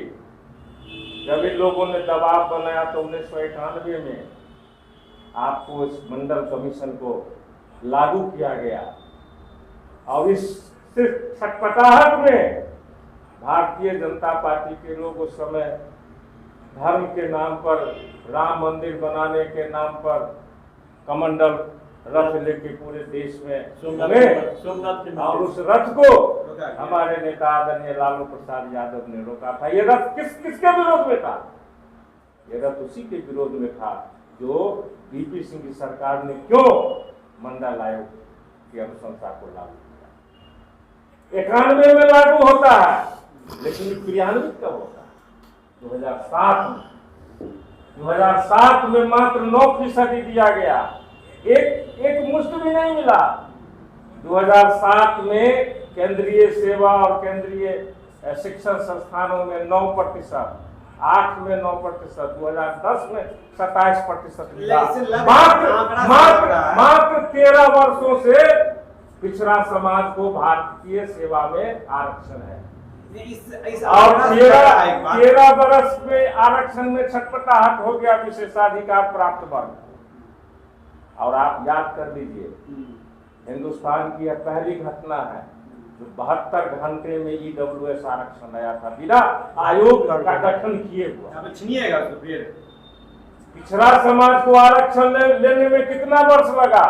जब इन लोगों ने दबाव बनाया तो 1991 में आपको इस मंडल कमीशन को लागू किया गया। और इस छटपटाहट में भारतीय जनता पार्टी के लोग उस समय धर्म के नाम पर, राम मंदिर बनाने के नाम पर कमंडल रथ लेके पूरे देश में सोमनाथ और उस रथ को हमारे नेता आदरणीय लालू प्रसाद यादव ने रोका था। ये रथ किसके विरोध में था? ये रथ उसी के विरोध में था जो बीपी सिंह की सरकार ने क्यों मंडल आयोग की अनुशंसा को लागू किया। 91 में लागू होता है, लेकिन क्रियान्वित कब होता है? 2007 में मात्र 9% दिया गया, एक मुश्त भी नहीं मिला। 2007 में केंद्रीय सेवा और केंद्रीय शिक्षण संस्थानों में 9%, 8 में 9%, 2010 में 27% मिला। मात्र 13 वर्षों से पिछड़ा समाज को भारतीय सेवा में आरक्षण है। और 13 वर्ष में आरक्षण में छटपटाहट हो गया विशेषाधिकार प्राप्त वर्ग। और आप याद कर लीजिए, हिंदुस्तान की यह पहली घटना है जो 72 घंटे में EWS आरक्षण आया था बिना आयोग का गठन किए हुआ। तो फिर पिछड़ा समाज को आरक्षण लेने में कितना वर्ष लगा,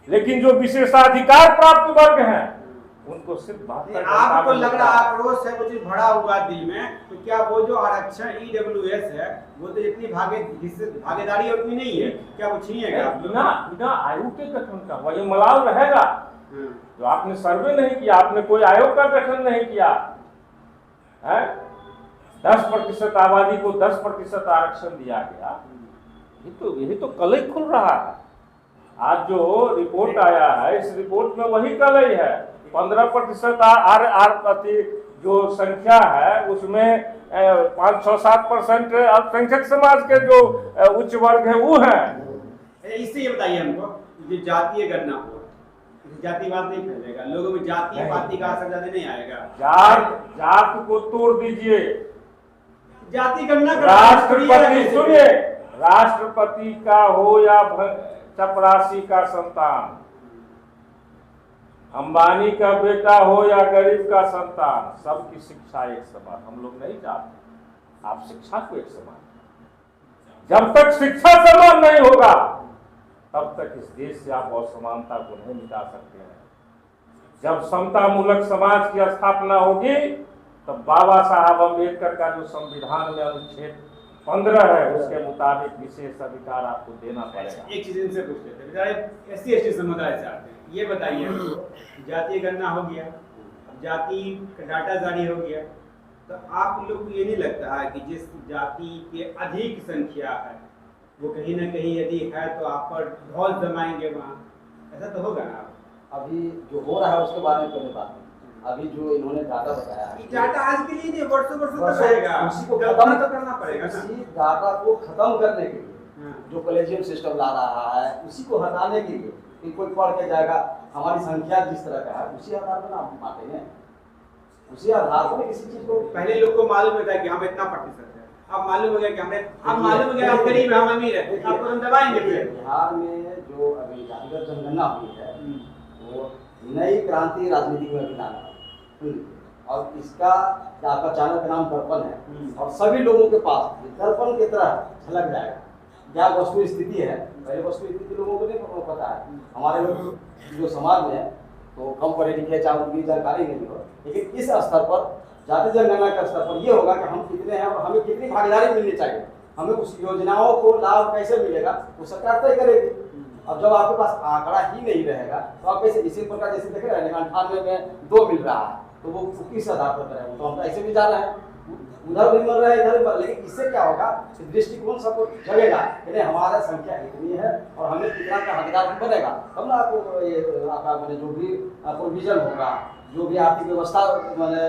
लेकिन जो विशेषाधिकार प्राप्त वर्ग हैं उनको सिर्फ 72 आपको लग रहा आक्रोश है, कुछ भरा हुआ दिल में, तो क्या वो जो आरक्षण EWS है वो तो इतनी भागीदारी उतनी नहीं है, क्या वो छीनिएगा? बिना आयोग के गठन का हुआ, ये मलाल रहेगा। जो आपने सर्वे नहीं किया, आपने कोई आयोग का गठन नहीं किया है। 10% आबादी को 10% आरक्षण दिया गया, यही तो कलई खुल रहा है। आज जो रिपोर्ट आया है, इस रिपोर्ट में वही कलई है। 15% आर जो संख्या है उसमें 5-6-7% अल्पसंख्यक समाज के जो उच्च वर्ग है वो है। इससे ये बताइए हमको, जो जातीय गणना हो, जातिवाद नहीं फैलेगा, लोगों में जातीय पाति का असर ज्यादा नहीं आएगा। जात को तोड़ दीजिए, जाति गणना राष्ट्रपति सुनिए, राष्ट्रपति का हो या चपरासी का संतान, अंबानी का बेटा हो या गरीब का संतान, सबकी शिक्षा एक समान। हम लोग नहीं चाहते आप शिक्षा को एक समान। जब तक शिक्षा समान नहीं होगा तब तक इस देश से आप असमानता को नहीं मिटा सकते हैं। जब समता मूलक समाज की स्थापना होगी तब बाबा साहब अम्बेडकर का जो संविधान में अनुच्छेद 15 है उसके मुताबिक विशेष अधिकार आपको देना पड़ेगा। एक चीज इनसे पूछ लेते हैं, SC/ST समुदाय से आते हैं, ये बताइए, जातीय गणना हो गया, जाति का डाटा जारी हो गया, तो आप लोग को ये नहीं लगता है कि जिस जाति के अधिक संख्या है वो कहीं ना कहीं यदि है तो आप पर ढोल जमाएंगे वहाँ, ऐसा तो होगा ना? अभी जो हो रहा है उसके बारे में पहले बात है। अभी जो इन्होंने डाटा बताया है, डाटा आज के लिए नहीं, वर्षों तक रहेगा, उसी को खत्म तो करना पड़ेगा। इसी डाटा को खत्म करने के लिए जो कॉलेजियम सिस्टम ला रहा है उसी को हटाने के लिए कि कोई पढ़ के जाएगा, हमारी संख्या जिस तरह का है उसी आधार पर नाम बांटे हैं, उसी आधार पर किसी चीज को। पहले लोग को मालूम होता है कि हम इतना प्रतिशत है, अब मालूम हो गया कि हमने, अब मालूम हो गया हम गरीब हैं, हम अमीर हैं, आपको हम दबाएंगे फिर। बिहार में जो अभी जातिगत जनगणना हुई है वो नई क्रांति राजनीति में भी लाना, और इसका आपका चैनल का नाम दर्पण है, और सभी लोगों के पास दर्पण की तरह झलक जाएगा क्या वस्तु स्थिति है। पहले वस्तु स्थिति लोगों को नहीं पता है, हमारे लोग जो समाज में है तो कम पढ़े लिखे चाहे उनकी जानकारी नहीं हो, लेकिन इस स्तर पर जाति जनगणना के स्तर पर ये होगा कि हम कितने हैं और हमें कितनी भागीदारी मिलनी चाहिए, हमें उस योजनाओं को लाभ कैसे मिलेगा वो सरकार तय करेगी। अब जब आपके पास आंकड़ा ही नहीं रहेगा तो आप कैसे, इसी प्रकार जैसे देख रहे हैं 98 में 2 मिल रहा है तो वो किस आधार पर करेंगे, तो हम तो ऐसे भी जा रहे हैं, उधर भी मिल रहा है इधर भी, लेकिन इससे क्या होगा दृष्टिकोण सबको जगेगा कि हमारा संख्या इतनी है और हमें कितना का हकदार बनेगा, तब ना आपको ये आपका मैंने जो भी प्रोविजन होगा, जो भी आर्थिक व्यवस्था मैंने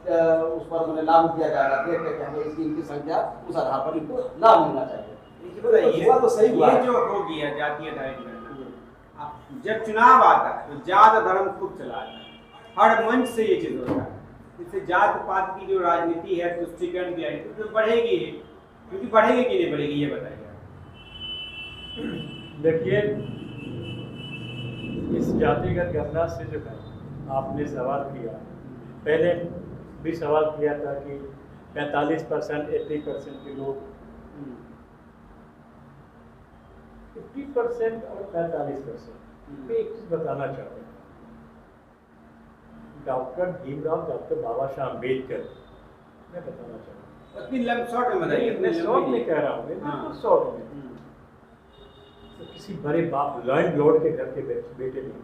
उस पर मैंने लागू किया जाएगा, देख के हमें इसकी इनकी संख्या उस आधार पर इनको लाभ मिलना चाहिए। बताइए तो सही हुआ ये जो हो गया जातीय आधारित गणना, जब चुनाव आता है तो जात धर्म खूब चला आता है, हर मंच से ये चीज होता है, इससे जात पात की जो राजनीति है तुष्टीकरण की राजनीति तो बढ़ेगी ही, क्योंकि बढ़ेगी कि नहीं बढ़ेगी ये बताइए। देखिए, इस जातिगत गणना से जो है आपने सवाल किया, पहले भी सवाल किया था कि 45% 80% के लोग 50% और 45%। मैं एक चीज बताना चाहूँगा, डॉक्टर भीमराव डॉक्टर बाबा साहब अम्बेडकर, मैं बताना चाहूँगा, इतनी शॉर्ट में बताइए, मैं शॉर्ट में कह रहा हूँ, बिल्कुल शॉर्ट में। तो किसी बड़े बाप लॉयड लॉर्ड के घर के बेटे नहीं थे,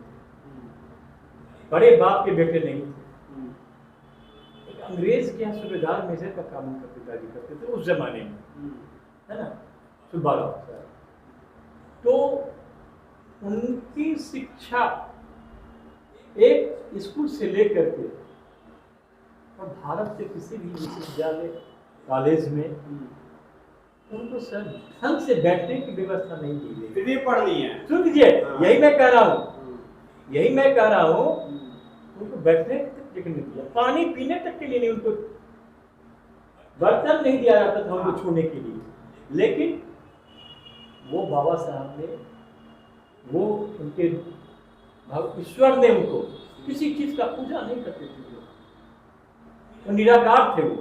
बड़े बाप के बेटे नहीं थे, एक अंग्रेज के यहाँ सूबेदार मेजर का काम उनका पिताजी करते थे उस जमाने में, है ना, सुब्बाराव साहब। तो उनकी शिक्षा एक स्कूल से लेकर के और भारत के किसी भी विश्वविद्यालय कॉलेज में उनको सर ढंग से बैठने की व्यवस्था नहीं दी गई। फिर भी पढ़ ली है, सुन लीजिए, यही मैं कह रहा हूँ, यही मैं कह रहा हूँ, उनको बैठने तक नहीं दिया, पानी पीने तक के लिए नहीं, उनको बर्तन नहीं दिया जाता था उनको छूने के लिए। लेकिन वो बाबा साहब ने, वो उनके ईश्वर ने उनको किसी चीज का पूजा नहीं करते थे, वो निराकार थे, वो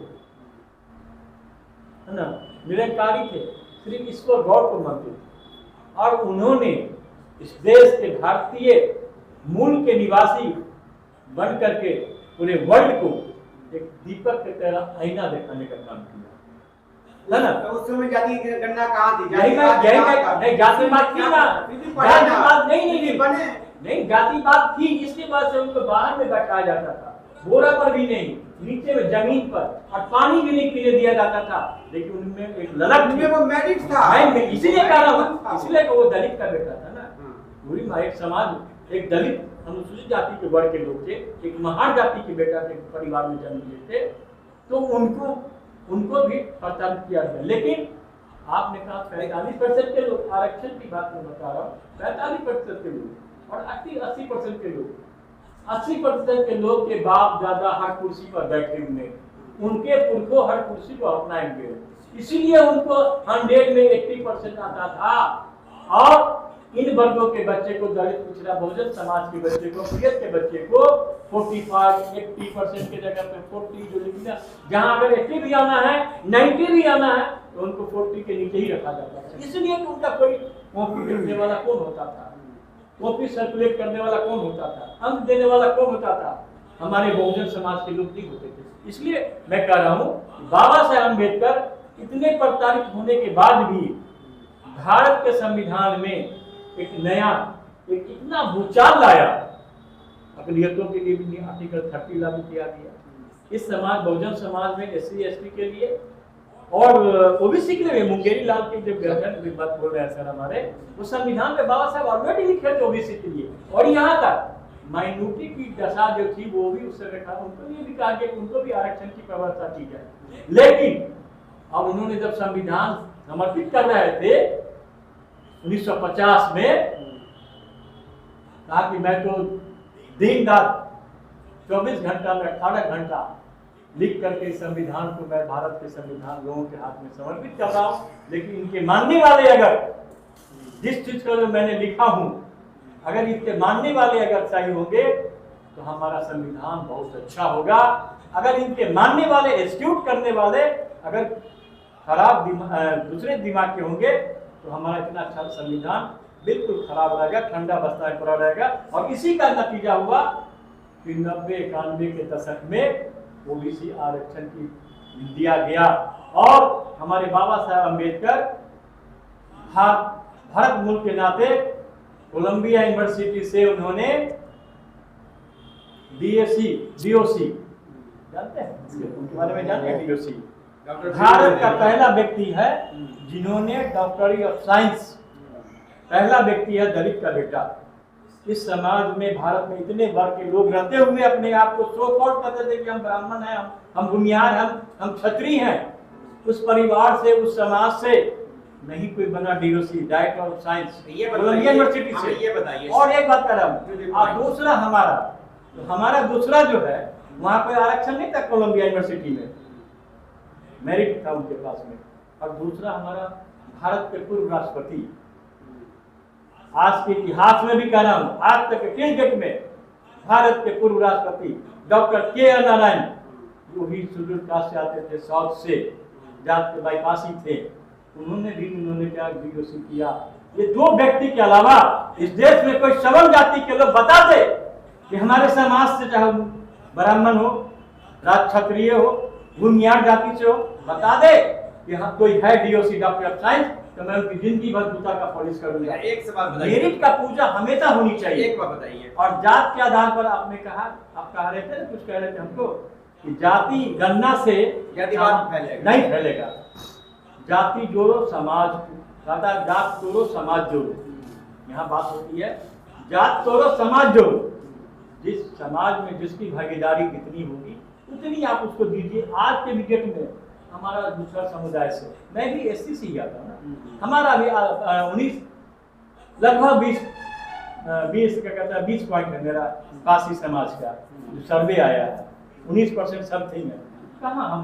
है ना, निरंकारी थे, सिर्फ ईश्वर गौर को मानते थे। और उन्होंने इस देश के भारतीय मूल के निवासी बन करके पूरे वर्ल्ड को एक दीपक की तरह आईना दिखाने का काम किया, है ना। तो उस समय जाति की गणना कहाँ थी? नहीं, जातिवाद थी ना, जातिवाद नहीं, जातिवाद थी, इसके बाद से उनको बाहर में बैठाया जाता था, बोरा पर भी नहीं, नीचे में जमीन पर, और पानी भी नहीं पीने दिया जाता था। लेकिन उनमें एक ललक थी, वो मेरिट था, मैं इसीलिए कह रहा हूँ, इसलिए वो दलित का बेटा था ना, पूरी एक समाज, एक दलित अनुसूचित जाति के वर्ग के लोग थे, एक महान जाति के बेटा के परिवार में जन्म लिए थे, तो उनको भी प्रचारित किया गया। लेकिन आपने कहा 45% के लोग, आरक्षण की बात मैं बता रहा हूँ, 45% के लोग और 80% के लोग, 80% के लोग के बाप दादा हर कुर्सी पर बैठे हुए, उनके पुरखों हर कुर्सी को अपनाएंगे, इसीलिए उनको 100 में 80% आता था। और इन वर्गों के बच्चे को, दलित पिछड़ा बहुजन समाज के बच्चे को, पीएच के बच्चे को 45-80% के जगह पे 40 जो लिखी ना, जहां अगर 80 भी आना है, 90 भी आना है, तो उनको 40 के नीचे ही रखा जाता था। इसलिए कि उनका कोई कॉपी लिखने वाला कौन होता था, कॉपी सर्कुलेट करने वाला कौन होता था, अंक देने वाला कौन होता था, हमारे बहुजन समाज के लोग नहीं होते थे। इसलिए मैं कह रहा हूँ, बाबा साहेब अम्बेडकर इतने प्रताड़ित होने के बाद भी भारत के संविधान में एक नया, एक इतना भूचाल लाया, अकलियतों के लिए भी आर्टिकल 30 लागू किया गया, इस समाज, बहुजन समाज में SC ST के लिए और ओबीसी के लिए। मुंगेरी लाल की जब गर्दन बात बोल रहे हैं सर हमारे, वो संविधान में बाबा साहब ऑलरेडी लिखे थे ओबीसी के लिए, और यहाँ तक माइनॉरिटी की दशा जो थी वो भी उस समय कहा, उनको ये भी कहा कि उनको भी आरक्षण की व्यवस्था की जाए। लेकिन अब उन्होंने जब संविधान समर्पित कर रहे थे 1950 में कहा कि मैं तो दिन रात 24 घंटा में 18 घंटा लिख करके इस संविधान को मैं भारत के संविधान लोगों के हाथ में समर्पित कर रहा हूँ, लेकिन इनके मानने वाले अगर जिस चीज को जो मैंने लिखा हूँ, अगर इनके मानने वाले अगर सही होंगे तो हमारा संविधान बहुत अच्छा होगा। अगर इनके मानने वाले एग्जीक्यूट करने वाले अगर खराब दूसरे दिमाग के होंगे तो हमारा इतना अच्छा संविधान बिल्कुल खराब रहेगा, ठंडा बस्ता पड़ा रहेगा। और इसी का नतीजा हुआ कि 90-91 के दशक में ओबीसी आरक्षण की दिया गया और हमारे बाबा साहब अम्बेडकर भारत मूल के नाते कोलंबिया यूनिवर्सिटी से उन्होंने बीओसी जानते हैं, उनके बारे में जानते हैं। बीओसी भारत का पहला व्यक्ति है जिन्होंने डॉक्टरी ऑफ साइंस, पहला व्यक्ति है दलित का बेटा। इस समाज में भारत में इतने वर्ग के लोग रहते हुए अपने आप को सो कॉल्ड करते थे कि हम ब्राह्मण हैं, हम बुनियाद, हम क्षत्रिय हैं। उस परिवार से, उस समाज से नहीं कोई बना DOC, director of science university से। ये बताइए। और एक बात कर रहा हूँ, दूसरा हमारा दूसरा जो है वहाँ कोई आरक्षण नहीं था कोलंबिया यूनिवर्सिटी में, मेरिट था उनके पास में। और दूसरा हमारा भारत के पूर्व राष्ट्रपति, आज के इतिहास में भी कह रहा हूँ, आज तक के डेट में भारत के पूर्व राष्ट्रपति डॉक्टर के नारायण, जो भी शेड्यूल कास्ट से आते थे, साउथ से, जात के बाईपासी थे, उन्होंने क्या बीओसी किया। ये दो व्यक्ति के अलावा इस देश में कोई सवर्ण जाति के लोग बता दे कि हमारे समाज से, चाहे ब्राह्मण हो, क्षत्रिय हो, बुनियाद जाति से हो, बता दे कि हाँ कोई है डीओसी, डॉक्टर ऑफ साइंस, तो मैं उनकी जिंदगी भर जूता का पॉलिश करूंगा। एक सवाल बताइए। मेरिट का पूजा हमेशा होनी चाहिए। एक बात बताइए। और जात के आधार पर आपने कहा, आप कह रहे थे, कुछ कह रहे थे हमको कि जाति गणना से जातिवाद फैलेगा, नहीं फैलेगा। जाति जोड़ो, समाज जात तोड़ो, समाज जोड़ो। यहाँ बात होती है जात तोड़ो, समाज जोड़ो। जिस समाज में जिसकी भागीदारी कितनी होगी उतनी आप उसको दीजिए। आज के विकेट में हमारा दूसरा समुदाय से, मैं भी एससी से गया था ना, हमारा भी 19 लगभग 20 क्या कहता है 20 पॉइंट है मेरा पासी समाज का जो सर्वे आया है, 19% समथिंग है। कहाँ हम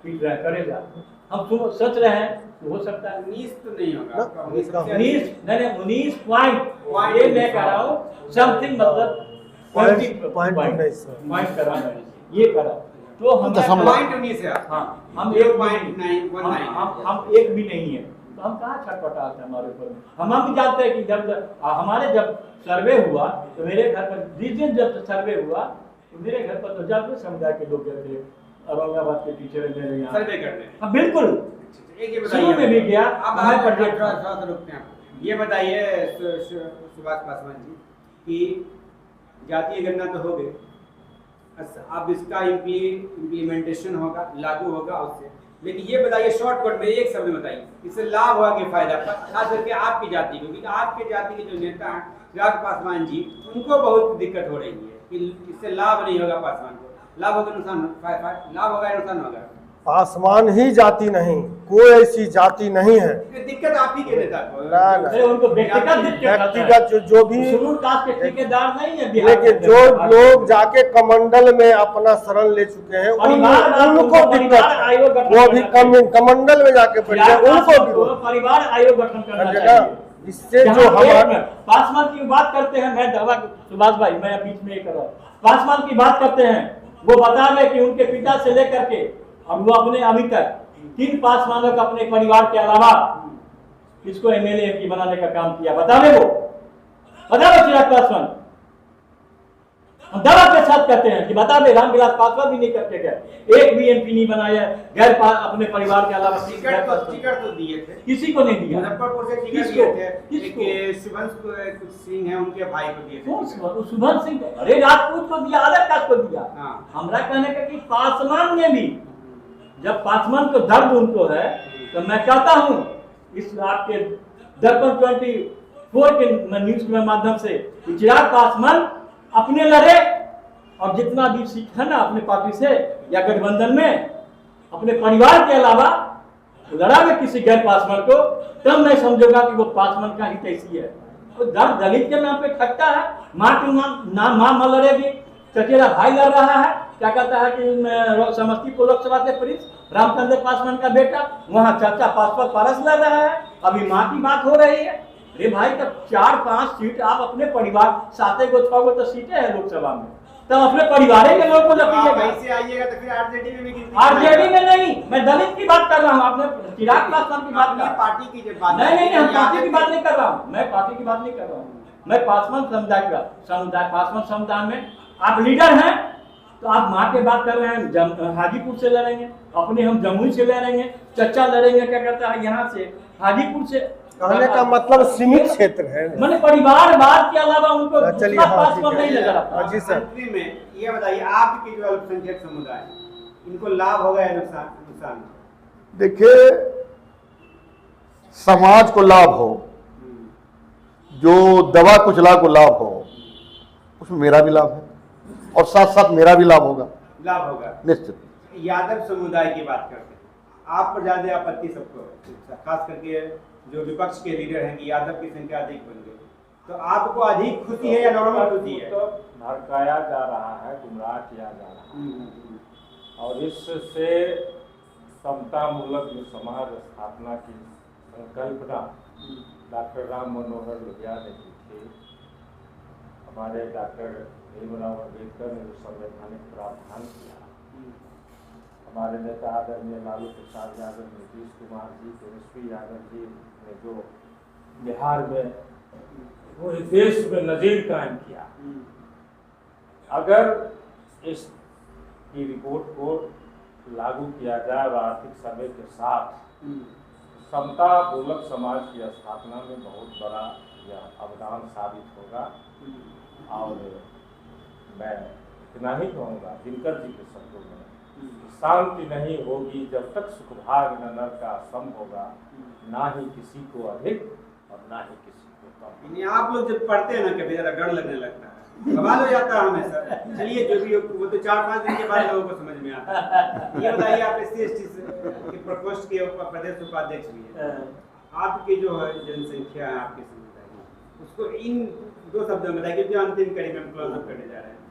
ठीक रहे करेगा, हम सोच रहे हैं तो हो सकता है 19 तो नहीं होगा, 19 पॉइंट, ये मैं कह रहा हूँ समथिंग, मतलब पॉइंट करा मैं ये करा तो हम पॉइंट 19 है। हाँ, हम 0.919 हम एक भी नहीं है, तो हम कहाँ छटपटाते हैं हमारे ऊपर। हम भी जानते हैं कि जब सर्वे हुआ तो मेरे घर पर, जिस दिन जब सर्वे हुआ तो मेरे घर पर तो जाते समुदाय के लोग गए थे, औरंगाबाद के टीचर मेरे यहाँ सर्वे करने। हाँ बिल्कुल, एक शुरू में भी गया। ये बताइए सुभाष पासवान जी कि जातीय गणना तो हो गई, अब इसका इम्प्लीमेंटेशन होगा, लागू होगा उससे, लेकिन ये बताइए शॉर्टकट में एक शब्द बताइए इससे लाभ होगा कि फायदा, खास करके आपकी जाति को, क्योंकि आपके जाति के जो नेता हैं चिराग पासवान जी, उनको बहुत दिक्कत हो रही है कि इससे लाभ नहीं होगा पासवान को, लाभ होगा नुकसान, लाभ होगा या नुकसान होगा? पासवान ही जाति नहीं, कोई ऐसी जाति नहीं है। दिक्कत आप ही के नेता को, उनको व्यक्तिगत जो भी ठेकेदार नहीं है, लेकिन जो लोग जाके कमंडल में अपना शरण ले चुके हैं उनको दिक्कत, वो भी कमंडल में जाके बैठे उनको परिवार आयोग गठन करना चाहिए। इससे जो हमारे पासवान की बात करते हैं, मैं दावा सुभाष भाई मैं बीच में कर रहा हूँ, पासवान की बात करते हैं, वो बता रहे कि उनके पिता से लेकर के अब वो अपने अभी तक 3 पासवानों का अपने परिवार के अलावा इसको एमएलए की बनाने का काम किया। बता दे वो, बता दो चिराग पासवान, हम दावा के साथ कहते हैं कि बता दे रामविलास पासवान भी नहीं करके गए, एक भी एमपी नहीं बनाया गैर अपने परिवार के अलावा। टिकट तो दिए थे, किसी को नहीं दिया। मुजफ्फरपुर से टिकट दिए थे, शुभंकर सिंह है उनके भाई को दिए थे। शुभन सिंह, अरे राजपूत को दिया, अलग कास्ट को दिया। हाँ। हमरा कहने का कि पासवान ने भी, जब पासवान को दर्द उनको है तो मैं कहता हूं इस आपके दर्पण 24 के न्यूज के माध्यम से चिराग पासवान अपने लड़े और जितना भी सीट है ना अपने पार्टी से या गठबंधन में, अपने परिवार के अलावा लड़ा मैं किसी गैर पासवान को, तब मैं समझूंगा कि वो पासवान का हित ऐसी है। तो दलित के नाम पे ठगता है, माँ की माँ लड़ेगी, चचेरा भाई लड़ रहा है, क्या कहता है कि समस्तीपुर लोकसभा से प्रिंस रामचंद्र पासवान का बेटा, वहाँ चाचा पासवान पारस लड़ रहा है, अभी माँ की बात हो रही है। अरे भाई, तब 4-5 सीट आप अपने परिवार, 7 को 6 को तो सीटें हैं लोकसभा में, तब अपने परिवार के लोग को लपीजिएगा। ऐसे आइएगा तो फिर आरजेडी में भी गिनती आरजेडी में नहीं, मैं दलित की बात कर रहा हूँ, आपने चिराग पासवान की बात अपनी कर, पार्टी की जब बात नहीं, हम पार्टी की बात नहीं कर रहा हूँ, मैं पार्टी की बात नहीं कर रहा हूँ, मैं पासवान समुदाय पासवान समुदाय में आप लीडर हैं, तो आप माँ के बात कर रहे हैं, हाजीपुर से लड़ेंगे, अपने हम जमुई से लड़ेंगे, चच्चा लड़ेंगे, क्या कहता है यहाँ से हाजीपुर से। कहने का मतलब सीमित क्षेत्र है। मैंने परिवारवाद के अलावा उनको चलिए, दूसरा हाँ, पासवान ठीक है। नहीं नजर आता। जी सर। अंतरिम में ये बताइए, आपके जो अल्पसंख्यक समुदाय है, इनको लाभ होगा या नुकसान? देखिए, समाज को लाभ हो, जो दवा कुचला को लाभ हो, उसमें मेरा भी लाभ है और साथ साथ मेरा भी लाभ होगा। लाभ होगा निश्चित। यादव समुदाय की बात करते हैं, आप पर ज्यादा आपत्ति सबको, खास करके जो विपक्ष के लीडर हैं कि यादव की संख्या अधिक बन गई, तो आपको अधिक खुशी है या नॉर्मल खुशी है? तो भड़काया जा रहा है, गुमराह किया जा रहा है, और इससे समतामूलक जो समाज स्थापना की संकल्पना डॉक्टर राम मनोहर लोहिया ने की थी, हमारे डॉक्टर भीमराव अम्बेडकर ने जो संवैधानिक प्रावधान किया, हमारे नेता आदरणीय लालू प्रसाद यादव, नीतीश कुमार जी, तेजस्वी यादव जी ने जो बिहार में पूरे देश में नजीर कायम किया, अगर इस की रिपोर्ट को लागू किया जाए और आर्थिक सर्वे के साथ समतामूलक समाज की स्थापना में बहुत बड़ा यह अवदान साबित होगा। और मैं इतना ही कहूँगा दिनकर जी के शब्दों में, शांति नहीं होगी जब तक सुखभाग नर का सम होगा, ना ही किसी को अधिक और ना ही किसी को कम। आप लोग जब पढ़ते हैं ना, कभी जरा डर लगने लगता है, बवाल हो जाता है हमेशा। चलिए, जो भी वो तो 4-5 दिन के बाद लोगों को समझ में आता है। ये बताइए, आप SC/ST के प्रकोष्ठ के प्रदेश उपाध्यक्ष भी हैं, आपकी जो है जनसंख्या है आपके समुदाय में, उसको इन 2 शब्दों में बताइए, क्योंकि अंतिम कड़ी में हम क्लोज अप करने जा रहे हैं।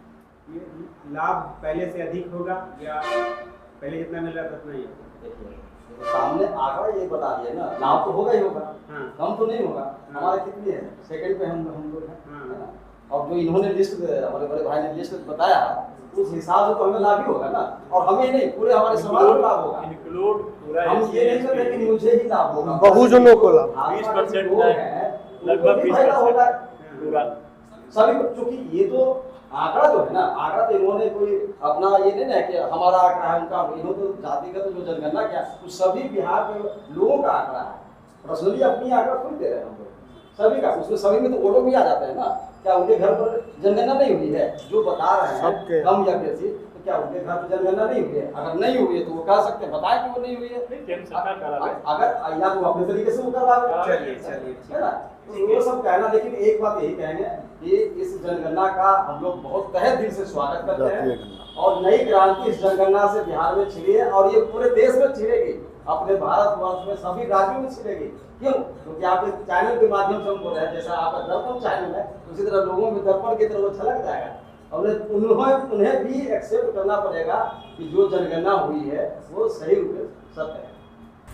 ये लाभ पहले से अधिक होगा या पहले जितना मिल रहा था उतना ही होगा? सामने आंकड़ा ये बता दिया ना, लाभ तो होगा ही होगा, हाँ। कम तो नहीं होगा। हाँ। हमारे कितनी है, सेकंड पे हम लोग हैं, हाँ। है ना? और जो इन्होंने लिस्ट, हमारे बड़े भाई ने लिस्ट बताया, उस हिसाब से तो हमें लाभ ही होगा ना, और हमें नहीं, पूरे हमारे समाज को लाभ होगा। इंक्लूड पूरा हम ये नहीं कहते कि मुझे ही लाभ होगा, बहुजनों को लाभ। 20% लोग हैं, लगभग उनको भी फायदा होगा। पूरा सभी को, क्योंकि ये तो आंकड़ा जो है ना, आंकड़ा तो इन्होंने कोई अपना ये नहीं ना कि हमारा आंकड़ा है उनका, इन्होंने तो जातिगत जो जनगणना किया, तो सभी बिहार के लोगों का आंकड़ा है, पर्सनली अपनी आंकड़ा खुद दे रहे हैं हम लोग सभी का। उसमें सभी में तो वो लोग भी आ जाते हैं ना, क्या उनके घर पर जनगणना नहीं हुई है? जो बता रहे हैं कम या बेसी, तो क्या उनके घर पर जनगणना नहीं हुई है? अगर नहीं हुई है तो वो कह सकते हैं, बताएं कि वो नहीं हुई है। केंद्र सरकार करा रही है। अगर या तो अपने तरीके से वो करवा रहे हैं, चलिए है ना, तो वो सब कहना। लेकिन एक बात यही कहेंगे कि इस जनगणना का हम लोग बहुत तहे दिल से स्वागत करते हैं, और नई क्रांति इस जनगणना से बिहार में छिड़ी है, और ये पूरे देश में छिड़ेगी, अपने भारतवर्ष में सभी राज्यों में छिड़ेगी। क्यों? क्योंकि आपके चैनल के माध्यम से हम बोल रहे हैं, जैसा आपका दर्पण चैनल है, उसी तरह लोगों में दर्पण की तरह वो छलक जाएगा, और उन्हें भी एक्सेप्ट करना पड़ेगा कि जो जनगणना हुई है वो सही रूप में सत्य है।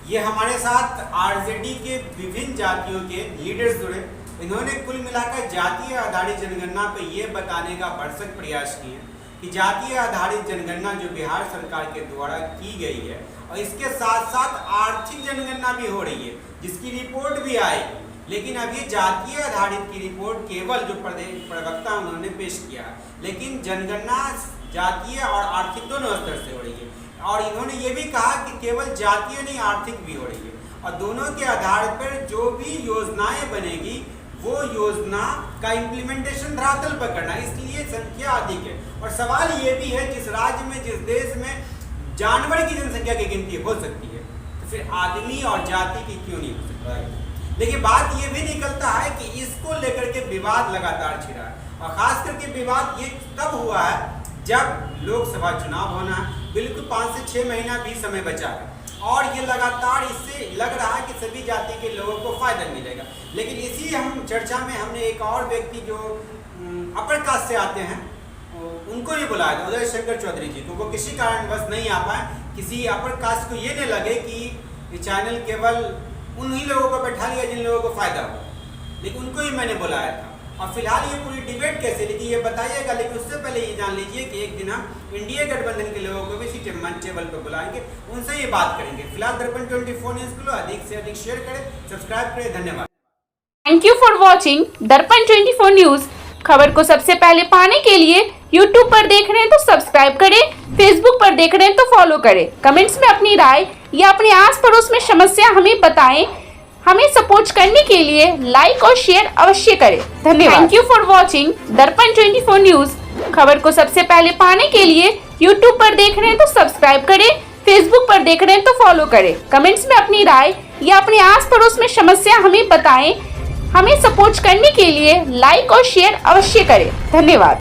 ये हमारे साथ आरजेडी के विभिन्न जातियों के लीडर्स जुड़े, इन्होंने कुल मिलाकर जातीय आधारित जनगणना पे ये बताने का भरसक प्रयास किए कि जातीय आधारित जनगणना जो बिहार सरकार के द्वारा की गई है, और इसके साथ साथ आर्थिक जनगणना भी हो रही है, जिसकी रिपोर्ट भी आएगी। लेकिन अभी जातीय आधारित की रिपोर्ट केवल जो प्रवक्ता उन्होंने पेश किया, लेकिन जनगणना जातीय और आर्थिक दोनों स्तर से हो रही है। और इन्होंने ये भी कहा कि केवल जातीय नहीं, आर्थिक भी हो रही है, और दोनों के आधार पर जो भी योजनाएं बनेगी वो योजना का इम्प्लीमेंटेशन धरातल पर करना, इसलिए संख्या अधिक है। और सवाल ये भी है, जिस राज्य में, जिस देश में जानवर की जनसंख्या की गिनती हो सकती है, तो फिर आदमी और जाति की क्यों नहीं हो सकती है? लेकिन बात ये भी निकलता है कि इसको लेकर के विवाद लगातार छिड़ा है, और खास करके विवाद ये तब हुआ है जब लोकसभा चुनाव होना है, बिल्कुल 5 से 6 महीना भी समय बचा है। और ये लगातार इससे लग रहा है कि सभी जाति के लोगों को फायदा मिलेगा। लेकिन इसी हम चर्चा में हमने एक और व्यक्ति जो अपर कास्ट से आते हैं उनको भी बुलाया था, उदय शंकर चौधरी जी को। वो किसी कारणवश नहीं आ पाए। किसी अपर कास्ट को ये नहीं लगे कि ये चैनल केवल उन्हीं लोगों को बैठा लिया जिन लोगों को फायदा हो, लेकिन उनको ही मैंने बुलाया था। और फिलहाल ये पूरी डिबेट कैसे लिखी ये बताइएगा, लेकिन उससे पहले ये जान लीजिए कि एक दिन हम इंडिया गठबंधन के लोगों को भी इसी टेबल पर बुलाएंगे, उनसे ये बात करेंगे। फिलहाल दर्पण 24 न्यूज़ को अधिक से अधिक शेयर करें, सब्सक्राइब करें। धन्यवाद। थैंक यू फॉर वॉचिंग दर्पण 24 न्यूज़। खबर को सबसे पहले पाने के लिए YouTube पर देख रहे हैं तो सब्सक्राइब करें, Facebook पर देख रहे हैं तो फॉलो करें। कमेंट्स में अपनी राय या अपने आस पड़ोस में समस्या हमें बताएं। हमें सपोर्ट करने के लिए लाइक और शेयर अवश्य करें। धन्यवाद। थैंक यू फॉर वॉचिंग दर्पण 24 न्यूज़। खबर को सबसे पहले पाने के लिए YouTube पर देख रहे हैं तो सब्सक्राइब करें, Facebook पर देख रहे हैं तो फॉलो करें। कमेंट्स में अपनी राय या अपने आस पड़ोस में समस्या हमें बताएं। हमें सपोर्ट करने के लिए लाइक और शेयर अवश्य करें। धन्यवाद।